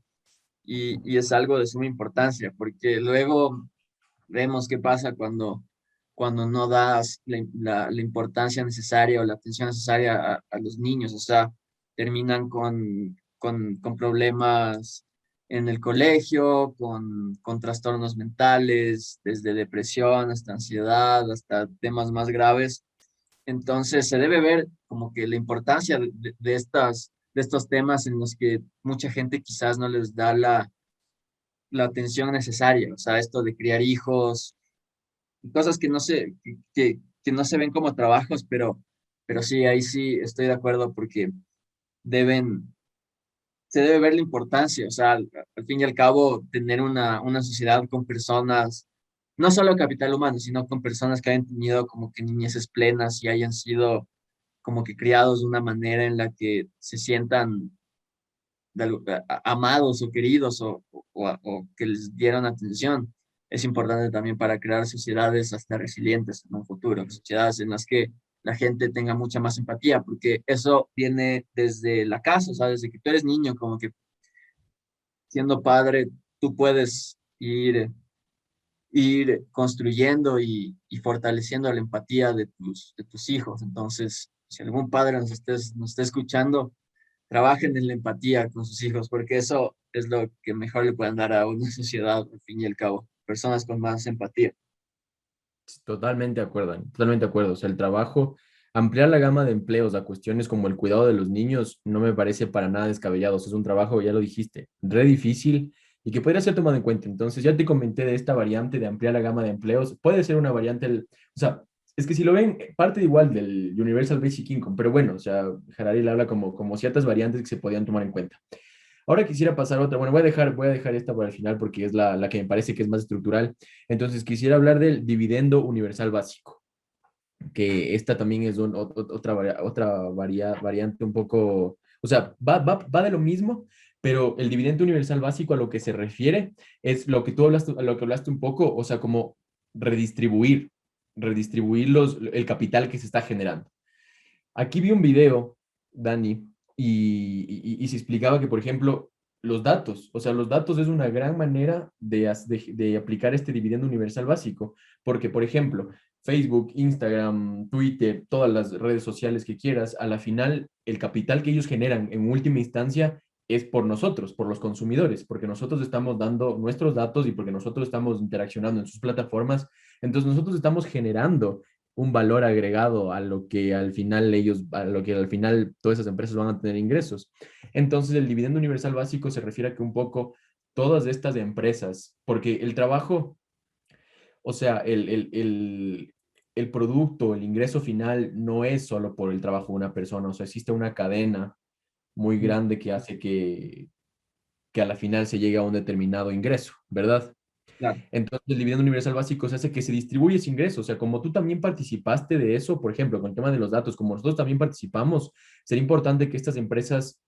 y es algo de suma importancia, porque luego vemos qué pasa cuando no das la importancia necesaria o la atención necesaria a los niños, o sea, terminan con problemas en el colegio, con trastornos mentales, desde depresión hasta ansiedad, hasta temas más graves. Entonces se debe ver como que la importancia de estos temas en los que mucha gente quizás no les da la atención necesaria, o sea, esto de criar hijos, cosas que no se ven como trabajos, pero sí, ahí sí estoy de acuerdo porque deben, se debe ver la importancia, o sea, al fin y al cabo, tener una sociedad con personas, no solo capital humano, sino con personas que hayan tenido como que niñeces plenas y hayan sido como que criados de una manera en la que se sientan amados o queridos o que les dieron atención. Es importante también para crear sociedades hasta resilientes en un futuro, sociedades en las que la gente tenga mucha más empatía, porque eso viene desde la casa, o sea, desde que tú eres niño, como que siendo padre, tú puedes ir construyendo y fortaleciendo la empatía de tus hijos. Entonces, si algún padre nos esté escuchando, trabajen en la empatía con sus hijos, porque eso es lo que mejor le pueden dar a una sociedad, al fin y al cabo, personas con más empatía. Totalmente de acuerdo, Dani, totalmente de acuerdo. O sea, el trabajo, ampliar la gama de empleos a cuestiones como el cuidado de los niños no me parece para nada descabellado. O sea, es un trabajo, ya lo dijiste, re difícil y que podría ser tomado en cuenta. Entonces, ya te comenté de esta variante de ampliar la gama de empleos. Puede ser una variante, o sea, es que si lo ven, parte igual del Universal Basic Income, pero bueno, o sea, Harari le habla como ciertas variantes que se podían tomar en cuenta. Ahora quisiera pasar a otra. Bueno, voy a dejar esta para el final porque es la que me parece que es más estructural. Entonces, quisiera hablar del dividendo universal básico, que esta también es otra variante un poco, o sea, va de lo mismo, pero el dividendo universal básico a lo que se refiere es lo que tú hablaste, a lo que hablaste un poco, o sea, como redistribuir el capital que se está generando. Aquí vi un video, Dani, y se explicaba que, por ejemplo, los datos, o sea, los datos es una gran manera de aplicar este dividendo universal básico, porque, por ejemplo, Facebook, Instagram, Twitter, todas las redes sociales que quieras, a la final, el capital que ellos generan en última instancia es por nosotros, por los consumidores, porque nosotros estamos dando nuestros datos y porque nosotros estamos interaccionando en sus plataformas, entonces nosotros estamos generando un valor agregado a lo que al final todas esas empresas van a tener ingresos. Entonces, el dividendo universal básico se refiere a que un poco todas estas empresas, porque el trabajo, o sea, el producto, el ingreso final no es solo por el trabajo de una persona, o sea, existe una cadena muy Mm, grande que hace que a la final se llegue a un determinado ingreso, ¿verdad? claro. Entonces, el dividendo universal básico se hace que se distribuye ese ingreso. O sea, como tú también participaste de eso, por ejemplo, con el tema de los datos, como nosotros también participamos, sería importante que estas empresas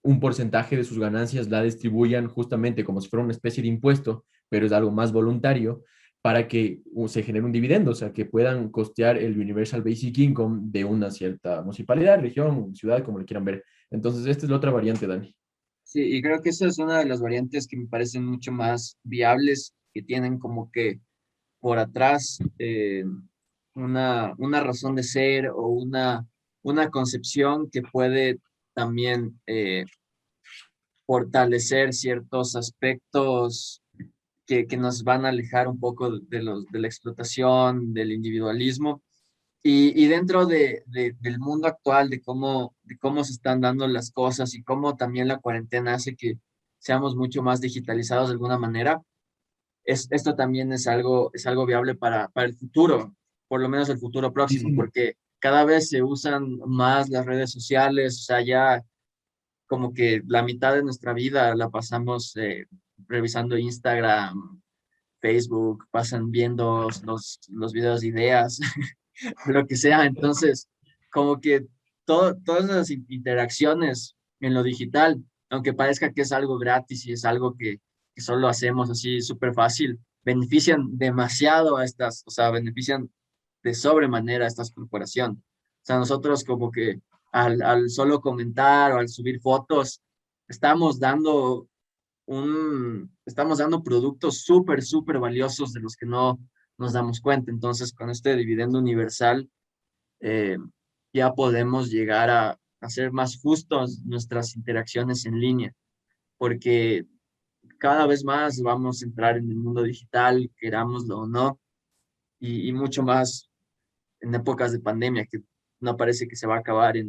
un porcentaje de sus ganancias la distribuyan justamente como si fuera una especie de impuesto, pero es algo más voluntario para que se genere un dividendo, o sea, que puedan costear el Universal Basic Income de una cierta municipalidad, región, ciudad, como le quieran ver. Entonces, esta es la otra variante, Dani. Sí, y creo que esa es una de las variantes que me parecen mucho más viables, que tienen como que por atrás una razón de ser o una concepción que puede también fortalecer ciertos aspectos que nos van a alejar un poco de la explotación, del individualismo. Y dentro del mundo actual, de cómo se están dando las cosas y cómo también la cuarentena hace que seamos mucho más digitalizados de alguna manera, esto también es algo viable para el futuro, por lo menos el futuro Sí, próximo, sí. porque cada vez se usan más las redes sociales, o sea, ya como que la mitad de nuestra vida la pasamos revisando Instagram, Facebook, pasan viendo los videos de ideas, de lo que sea. Entonces, como que todas las interacciones en lo digital, aunque parezca que es algo gratis y es algo que solo hacemos así súper fácil, benefician demasiado a estas, o sea, benefician de sobremanera a estas corporaciones. O sea, nosotros como que al solo comentar o al subir fotos, estamos dando estamos dando productos súper, súper valiosos de los que no nos damos cuenta. Entonces, con este dividendo universal, eh, ya podemos llegar a hacer más justos nuestras interacciones en línea, porque cada vez más vamos a entrar en el mundo digital, querámoslo o no, y mucho más en épocas de pandemia, que no parece que se va a acabar o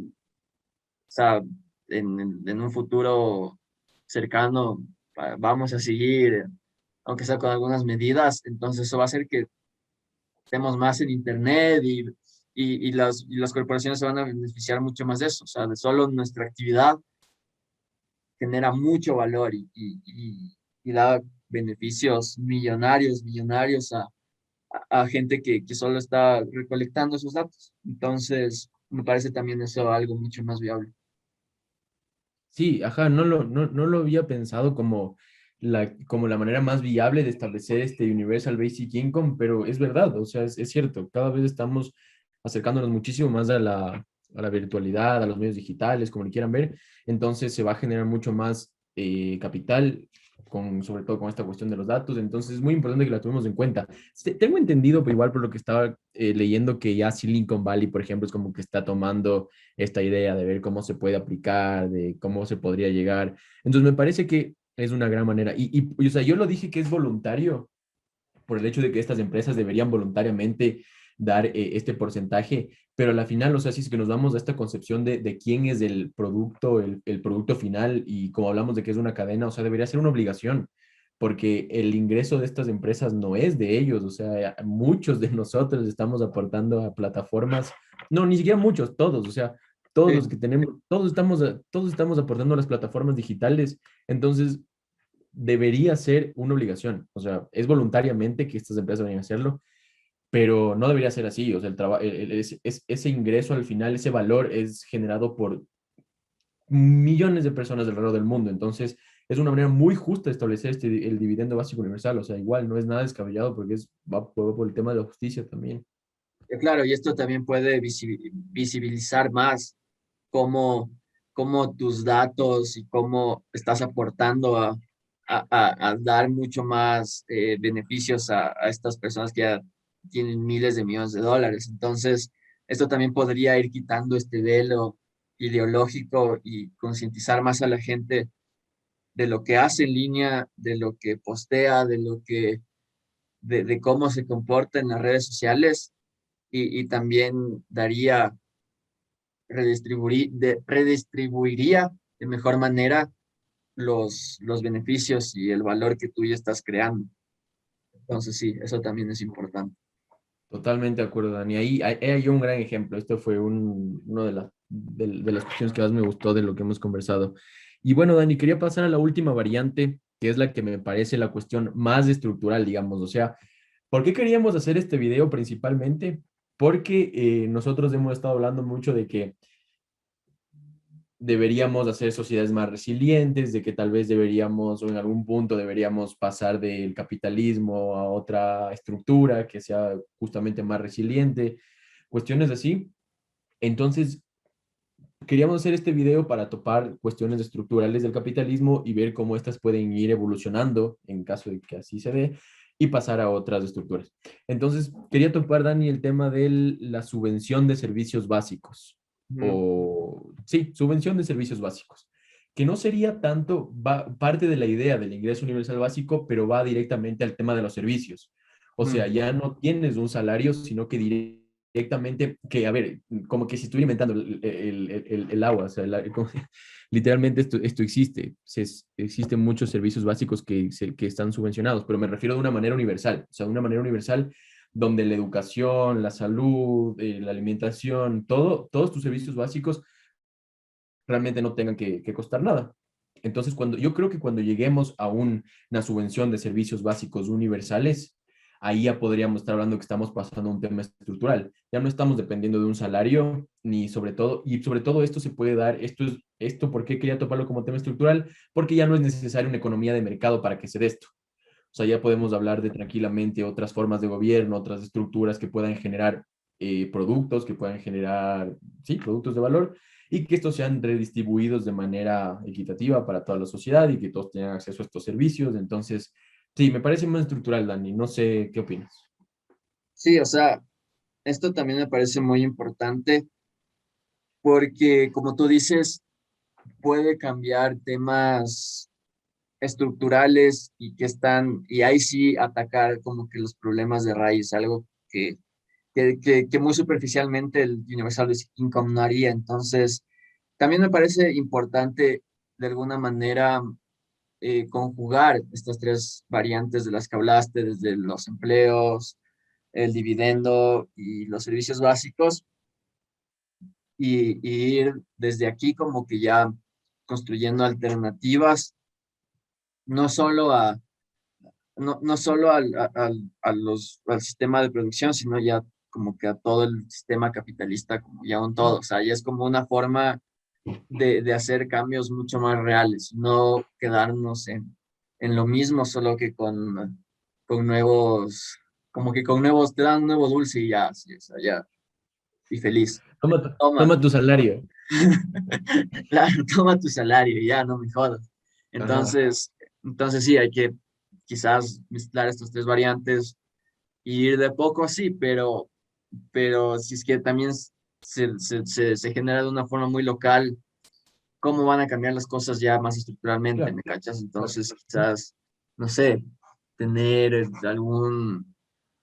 sea, en un futuro cercano. Vamos a seguir, aunque sea con algunas medidas. Entonces eso va a hacer que estemos más en Internet y las corporaciones se van a beneficiar mucho más de eso. O sea, de solo nuestra actividad genera mucho valor y da beneficios millonarios, millonarios a gente que solo está recolectando esos datos. Entonces, me parece también eso algo mucho más viable. Sí, ajá, no lo había pensado como la manera más viable de establecer este Universal Basic Income, pero es verdad, o sea, es cierto, cada vez estamos acercándonos muchísimo más a la virtualidad, a los medios digitales, como le quieran ver, entonces se va a generar mucho más capital, sobre todo con esta cuestión de los datos, entonces es muy importante que la tomemos en cuenta. Tengo entendido, pero igual por lo que estaba leyendo, que ya Silicon Valley, por ejemplo, es como que está tomando esta idea de ver cómo se puede aplicar, de cómo se podría llegar. Entonces, me parece que es una gran manera. O sea, yo lo dije que es voluntario por el hecho de que estas empresas deberían voluntariamente dar este porcentaje, pero a la final, o sea, si es que nos damos a esta concepción de quién es el producto final y como hablamos de que es una cadena, o sea, debería ser una obligación, porque el ingreso de estas empresas no es de ellos, o sea, muchos de nosotros estamos aportando a plataformas, no, ni siquiera muchos, todos, o sea, todos Sí, los que tenemos, todos estamos aportando a las plataformas digitales, entonces debería ser una obligación, o sea, es voluntariamente que estas empresas vayan a hacerlo, pero no debería ser así, o sea, ese ingreso al final, ese valor es generado por millones de personas alrededor del mundo, entonces es una manera muy justa de establecer el dividendo básico universal, o sea, igual no es nada descabellado porque va por el tema de la justicia también. claro, y esto también puede visibilizar más cómo, cómo tus datos y cómo estás aportando a dar mucho más beneficios a estas personas que ya tienen miles de millones de dólares. Entonces, esto también podría ir quitando este velo ideológico y concientizar más a la gente de lo que hace en línea, de lo que postea, de cómo se comporta en las redes sociales y también redistribuiría de mejor manera los beneficios y el valor que tú ya estás creando. Entonces, sí, eso también es importante. Totalmente de acuerdo, Dani. Ahí hay un gran ejemplo. Esto fue uno de las cuestiones que más me gustó de lo que hemos conversado. Y bueno, Dani, quería pasar a la última variante, que es la que me parece la cuestión más estructural, digamos. O sea, ¿por qué queríamos hacer este video principalmente? Porque nosotros hemos estado hablando mucho de que deberíamos hacer sociedades más resilientes, de que tal vez deberíamos o en algún punto deberíamos pasar del capitalismo a otra estructura que sea justamente más resiliente, cuestiones así. Entonces, queríamos hacer este video para topar cuestiones estructurales del capitalismo y ver cómo estas pueden ir evolucionando en caso de que así se dé y pasar a otras estructuras. Entonces, quería topar, Dani, el tema de la subvención de servicios básicos Ujú, o, sí, subvención de servicios básicos, que no sería tanto parte de la idea del ingreso universal básico, pero va directamente al tema de los servicios. O sea, ujú. ya no tienes un salario, sino que directamente, que, a ver, como que si estuviera inventando el agua, o sea, literalmente esto existe. Existen muchos servicios básicos que están subvencionados, pero me refiero de una manera universal, o sea, de una manera universal donde la educación, la salud, la alimentación, todos tus servicios básicos realmente no tengan que costar nada. Entonces, yo creo que cuando lleguemos a una subvención de servicios básicos universales, ahí ya podríamos estar hablando que estamos pasando a un tema estructural. Ya no estamos dependiendo de un salario, ni sobre todo esto se puede dar, ¿por qué quería toparlo como tema estructural? Porque ya no es necesaria una economía de mercado para que se dé esto. O sea, ya podemos hablar de tranquilamente otras formas de gobierno, otras estructuras que puedan generar productos, que puedan generar, sí, productos de valor y que estos sean redistribuidos de manera equitativa para toda la sociedad y que todos tengan acceso a estos servicios. Entonces, sí, me parece más estructural, Dani. No sé qué opinas. Sí, o sea, esto también me parece muy importante porque, como tú dices, puede cambiar temas estructurales y que están, y ahí sí atacar como que los problemas de raíz, algo que muy superficialmente el Universal Basic Income no haría. Entonces, también me parece importante de alguna manera conjugar estas tres variantes de las que hablaste, desde los empleos, el dividendo y los servicios básicos, y ir desde aquí como que ya construyendo alternativas, no solo no solo al sistema de producción, sino ya como que a todo el sistema capitalista, como ya un todo. O sea, ya es como una forma de hacer cambios mucho más reales, no quedarnos en lo mismo, solo que con nuevos, como que con nuevos, te dan un nuevo dulce y ya, sí, o sea, ya, y feliz. Toma, Toma tu salario. claro, toma tu salario y ya, no me jodas. Ajá. Entonces, entonces sí, hay que quizás mezclar estas tres variantes y ir de poco así, pero si es que también se genera de una forma muy local, ¿cómo van a cambiar las cosas ya más estructuralmente? Claro, ¿Me cachas? claro. Entonces, quizás, no sé, tener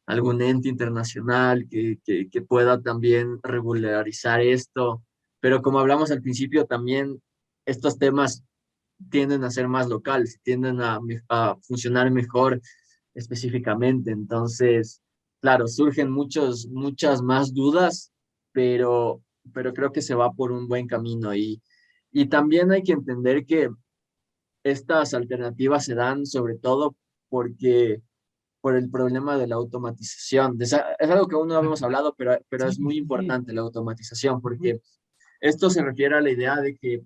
algún ente internacional que pueda también regularizar esto. Pero como hablamos al principio, también estos temas tienden a ser más locales, tienden a funcionar mejor específicamente. Entonces, claro, surgen muchas más dudas, pero creo que se va por un buen camino. Y también hay que entender que estas alternativas se dan sobre todo porque por el problema de la automatización. Es algo que aún no habíamos hablado, pero Sí, es muy sí, sí. importante la automatización, porque esto se refiere a la idea de que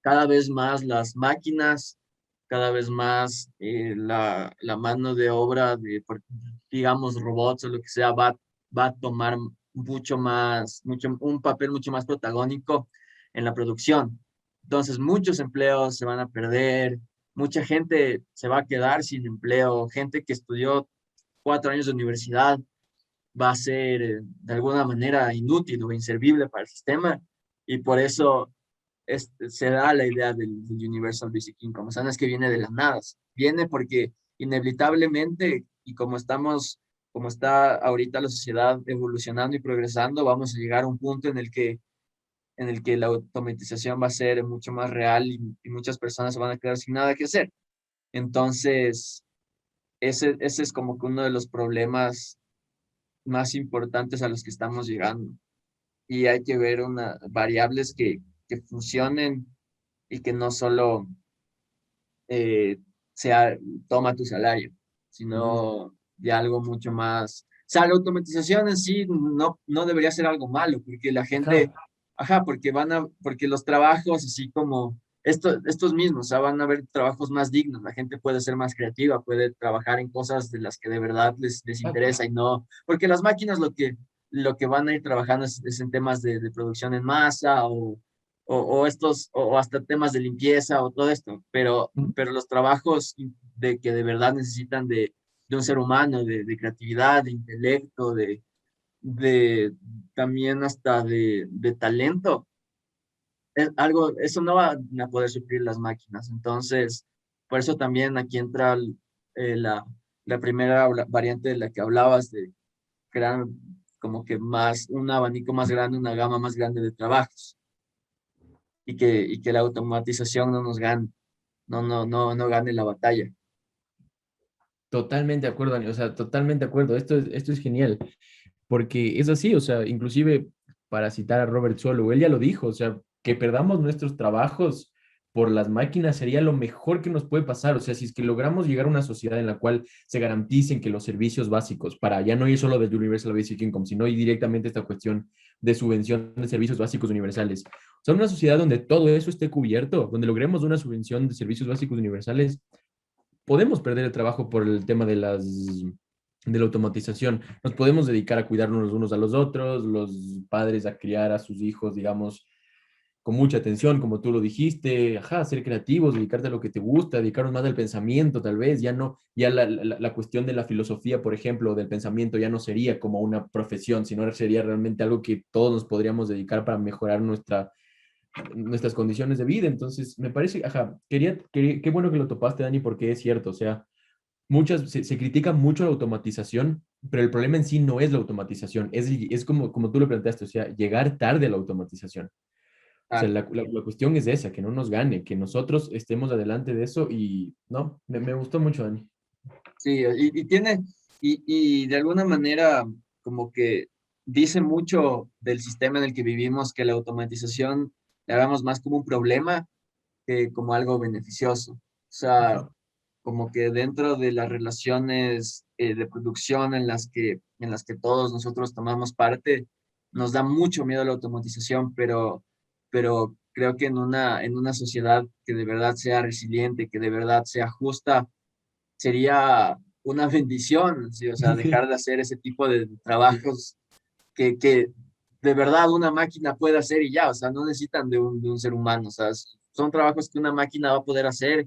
cada vez más las máquinas, cada vez más la mano de obra digamos, robots o lo que sea, va a tomar un papel mucho más protagónico en la producción. Entonces, muchos empleos se van a perder, mucha gente se va a quedar sin empleo, gente que estudió 4 años de universidad va a ser de alguna manera inútil o inservible para el sistema y por eso se da la idea del Universal Basic Income. O sea, no es que viene de la nada, viene porque inevitablemente y como está ahorita la sociedad evolucionando y progresando, vamos a llegar a un punto en el que la automatización va a ser mucho más real y muchas personas se van a quedar sin nada que hacer. Entonces, ese es como que uno de los problemas más importantes a los que estamos llegando. Y hay que ver variables que funcionen y que no solo eh, sea toma tu salario, Ujú. sino de algo mucho más. O sea, la automatización en sí no debería ser algo malo, porque la Ajá. gente, ajá, porque los trabajos así como estos mismos, o sea, van a haber trabajos más dignos, la gente puede ser más creativa, puede trabajar en cosas de las que de verdad les Exacto. interesa y no, porque las máquinas lo que van a ir trabajando es en temas de producción en masa o hasta temas de limpieza o todo esto, Ujú. pero los trabajos de que de verdad necesitan de un ser humano, de creatividad, de intelecto, de también hasta de talento, eso no van a poder suplir las máquinas. Entonces, por eso también aquí entra la primera variante de la que hablabas, de crear como que un abanico más grande, una gama más grande de trabajos y que la automatización no nos gane, no gane la batalla. Totalmente de acuerdo, Dani, o sea, totalmente de acuerdo. Esto es genial, porque es así, o sea, inclusive para citar a Robert Solow, él ya lo dijo, o sea, que perdamos nuestros trabajos por las máquinas sería lo mejor que nos puede pasar, o sea, si es que logramos llegar a una sociedad en la cual se garanticen que los servicios básicos, para ya no ir solo del Universal Basic Income, sino ir directamente a esta cuestión de subvención de servicios básicos universales, o sea, una sociedad donde todo eso esté cubierto, donde logremos una subvención de servicios básicos universales, podemos perder el trabajo por el tema de la automatización. Nos podemos dedicar a cuidarnos los unos a los otros, los padres a criar a sus hijos, digamos, con mucha atención, como tú lo dijiste, ajá, ser creativos, dedicarte a lo que te gusta, dedicarnos más al pensamiento, tal vez, ya no, ya la cuestión de la filosofía, por ejemplo, del pensamiento ya no sería como una profesión, sino sería realmente algo que todos nos podríamos dedicar para mejorar nuestras condiciones de vida. Entonces, me parece, ajá, qué bueno que lo topaste, Dani, porque es cierto, o sea, se critica mucho la automatización, pero el problema en sí no es la automatización, es como tú lo planteaste, o sea, llegar tarde a la automatización. O sea, Claro. la cuestión es esa, que no nos gane, que nosotros estemos adelante de eso y no, me gustó mucho, Dani. Sí, y de alguna manera como que dice mucho del sistema en el que vivimos que la automatización la vemos más como un problema que como algo beneficioso. O sea, Ajá. como que dentro de las relaciones de producción en las que todos nosotros tomamos parte, nos da mucho miedo la automatización, pero creo que en una sociedad que de verdad sea resiliente, que de verdad sea justa, sería una bendición, ¿sí? O sea, Sí. dejar de hacer ese tipo de trabajos que de verdad una máquina puede hacer y ya, o sea, no necesitan de un ser humano, o sea, son trabajos que una máquina va a poder hacer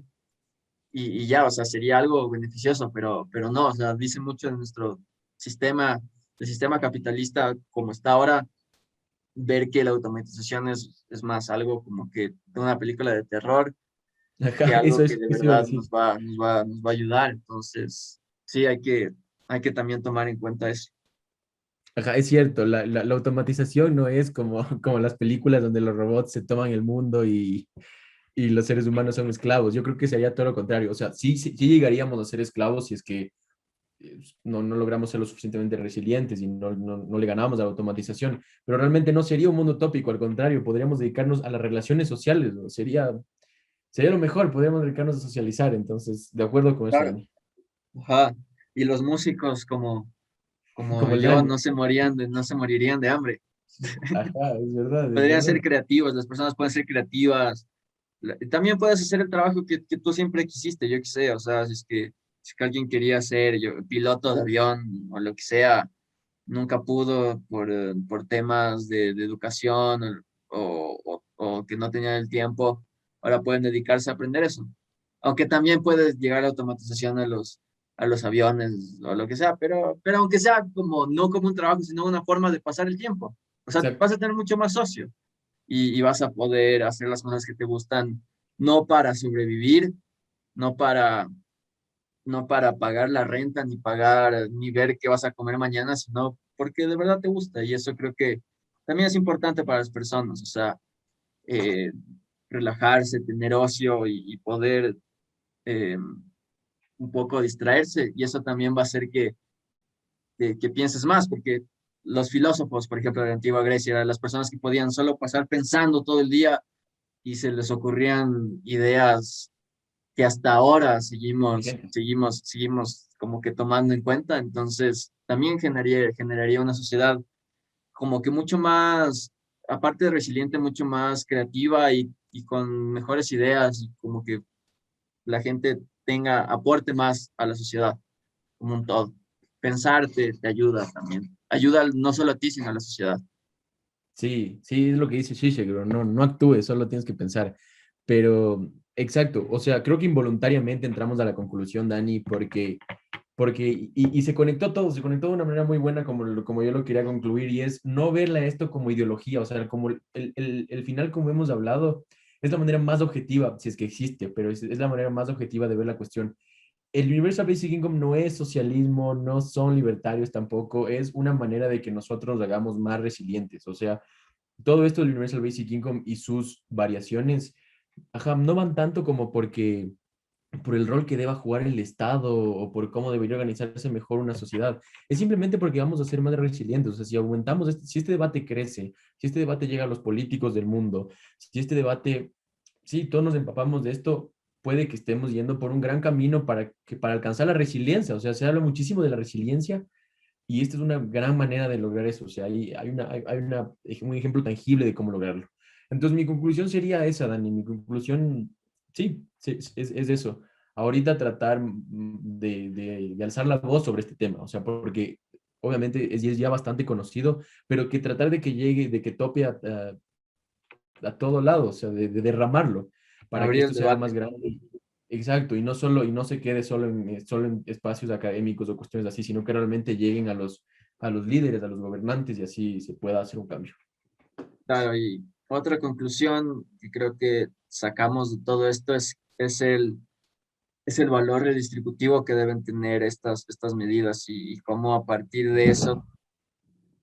y ya, o sea, sería algo beneficioso, pero no, o sea, dice mucho de nuestro sistema, el sistema capitalista como está ahora, ver que la automatización es más algo como que una película de terror que Ajá, algo que eso de iba a verdad decir. nos va a ayudar. Entonces, sí, hay que hay que también tomar en cuenta eso. Ajá, es cierto, la automatización no es como, como las películas donde los robots se toman el mundo y los seres humanos son esclavos. Yo creo que sería todo lo contrario. O sea, sí llegaríamos a ser esclavos si es que no logramos ser lo suficientemente resilientes y no le ganamos a la automatización. Pero realmente no sería un mundo utópico, al contrario, podríamos dedicarnos a las relaciones sociales, ¿no? Sería lo mejor, podríamos dedicarnos a socializar. Entonces, de acuerdo con eso, Claro. Dani. Ajá. Y los músicos como Como el yo Dani. no se morirían de hambre. Ajá, es verdad, es Podrían verdad. ser creativos, las personas pueden ser creativas. También puedes hacer el trabajo que tú siempre quisiste, yo qué sé, o sea, si es que alguien quería ser piloto de avión o lo que sea, nunca pudo por temas de educación o que no tenían el tiempo, ahora pueden dedicarse a aprender eso. Aunque también puedes llegar a la automatización a los aviones o lo que sea, pero aunque sea como, no como un trabajo, sino una forma de pasar el tiempo. O sea, Exacto. vas a tener mucho más socio y vas a poder hacer las cosas que te gustan, no para sobrevivir, no para, no para pagar la renta, ni pagar, ni ver qué vas a comer mañana, sino porque de verdad te gusta. Y eso creo que también es importante para las personas, o sea, eh, relajarse, tener ocio y poder eh, un poco distraerse. Y eso también va a hacer que pienses más, porque los filósofos, por ejemplo, de la antigua Grecia, eran las personas que podían solo pasar pensando todo el día y se les ocurrían ideas que hasta ahora Vigente. seguimos como que tomando en cuenta. Entonces, también generaría una sociedad como que mucho más, aparte de resiliente, mucho más creativa y con mejores ideas y como que la gente aporte más a la sociedad como un todo. Pensar te ayuda también. Ayuda no solo a ti, sino a la sociedad. Sí, sí, es lo que dice Zizek, bro. No actúes, solo tienes que pensar. Pero, exacto, o sea, creo que involuntariamente entramos a la conclusión, Dani, y se conectó todo, se conectó de una manera muy buena como yo lo quería concluir, y es no verla esto como ideología, o sea, como el final, como hemos hablado, es la manera más objetiva, si es que existe, pero es la manera más objetiva de ver la cuestión. El Universal Basic Income no es socialismo, no son libertarios tampoco, es una manera de que nosotros nos hagamos más resilientes. O sea, todo esto del Universal Basic Income y sus variaciones, ajá, no van tanto como por el rol que deba jugar el Estado o por cómo debería organizarse mejor una sociedad. Es simplemente porque vamos a ser más resilientes. O sea, si aumentamos, si este debate crece, si este debate llega a los políticos del mundo, si este debate, sí, todos nos empapamos de esto, puede que estemos yendo por un gran camino para alcanzar la resiliencia. O sea, se habla muchísimo de la resiliencia y esta es una gran manera de lograr eso. O sea, un ejemplo tangible de cómo lograrlo. Entonces, mi conclusión sería esa, Dani. Mi conclusión, sí, sí, es eso. Ahorita tratar de alzar la voz sobre este tema. O sea, porque obviamente es ya bastante conocido, pero que tratar de que llegue, de que tope a todo lado, o sea, de derramarlo, para que Abrir el esto se haga más debate. grande. Exacto, y no se quede solo en espacios académicos o cuestiones así, sino que realmente lleguen a los líderes, a los gobernantes y así se pueda hacer un cambio. Claro, y otra conclusión que creo que sacamos de todo esto es el valor redistributivo que deben tener estas medidas y cómo a partir de eso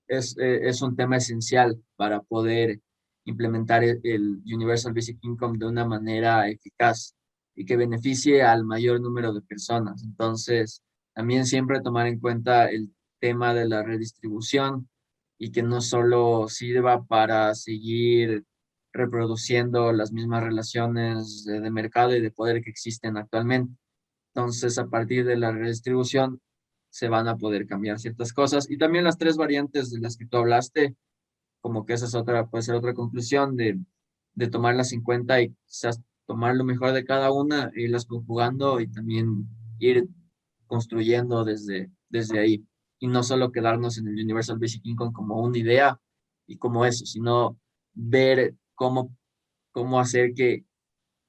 es un tema esencial para poder implementar el Universal Basic Income de una manera eficaz y que beneficie al mayor número de personas. Entonces, también siempre tomar en cuenta el tema de la redistribución y que no solo sirva para seguir reproduciendo las mismas relaciones de mercado y de poder que existen actualmente. Entonces, a partir de la redistribución, se van a poder cambiar ciertas cosas. Y también las tres variantes de las que tú hablaste, como que esa es otra, puede ser otra conclusión de tomarlas en cuenta y quizás tomar lo mejor de cada una, e irlas conjugando y también ir construyendo desde ahí. Y no solo quedarnos en el Universal Basic Income como una idea y como eso, sino ver cómo hacer que,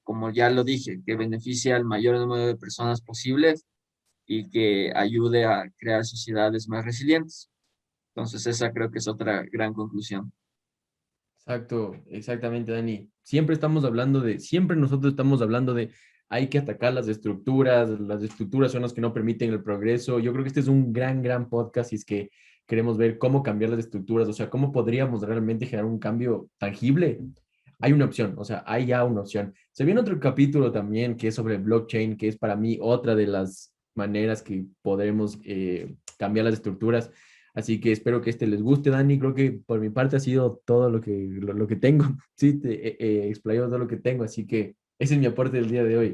como ya lo dije, que beneficie al mayor número de personas posibles y que ayude a crear sociedades más resilientes. Entonces, esa creo que es otra gran conclusión. Exacto, exactamente, Dani. Siempre nosotros estamos hablando de hay que atacar las estructuras son las que no permiten el progreso. Yo creo que este es un gran podcast y es que queremos ver cómo cambiar las estructuras, o sea, cómo podríamos realmente generar un cambio tangible. Hay una opción, o sea, hay ya una opción. Se viene otro capítulo también que es sobre blockchain, que es para mí otra de las maneras que podremos cambiar las estructuras. Así que espero que este les guste, Dani. Creo que por mi parte ha sido todo lo que tengo. Sí, te explayado todo lo que tengo, así que ese es mi aporte del día de hoy.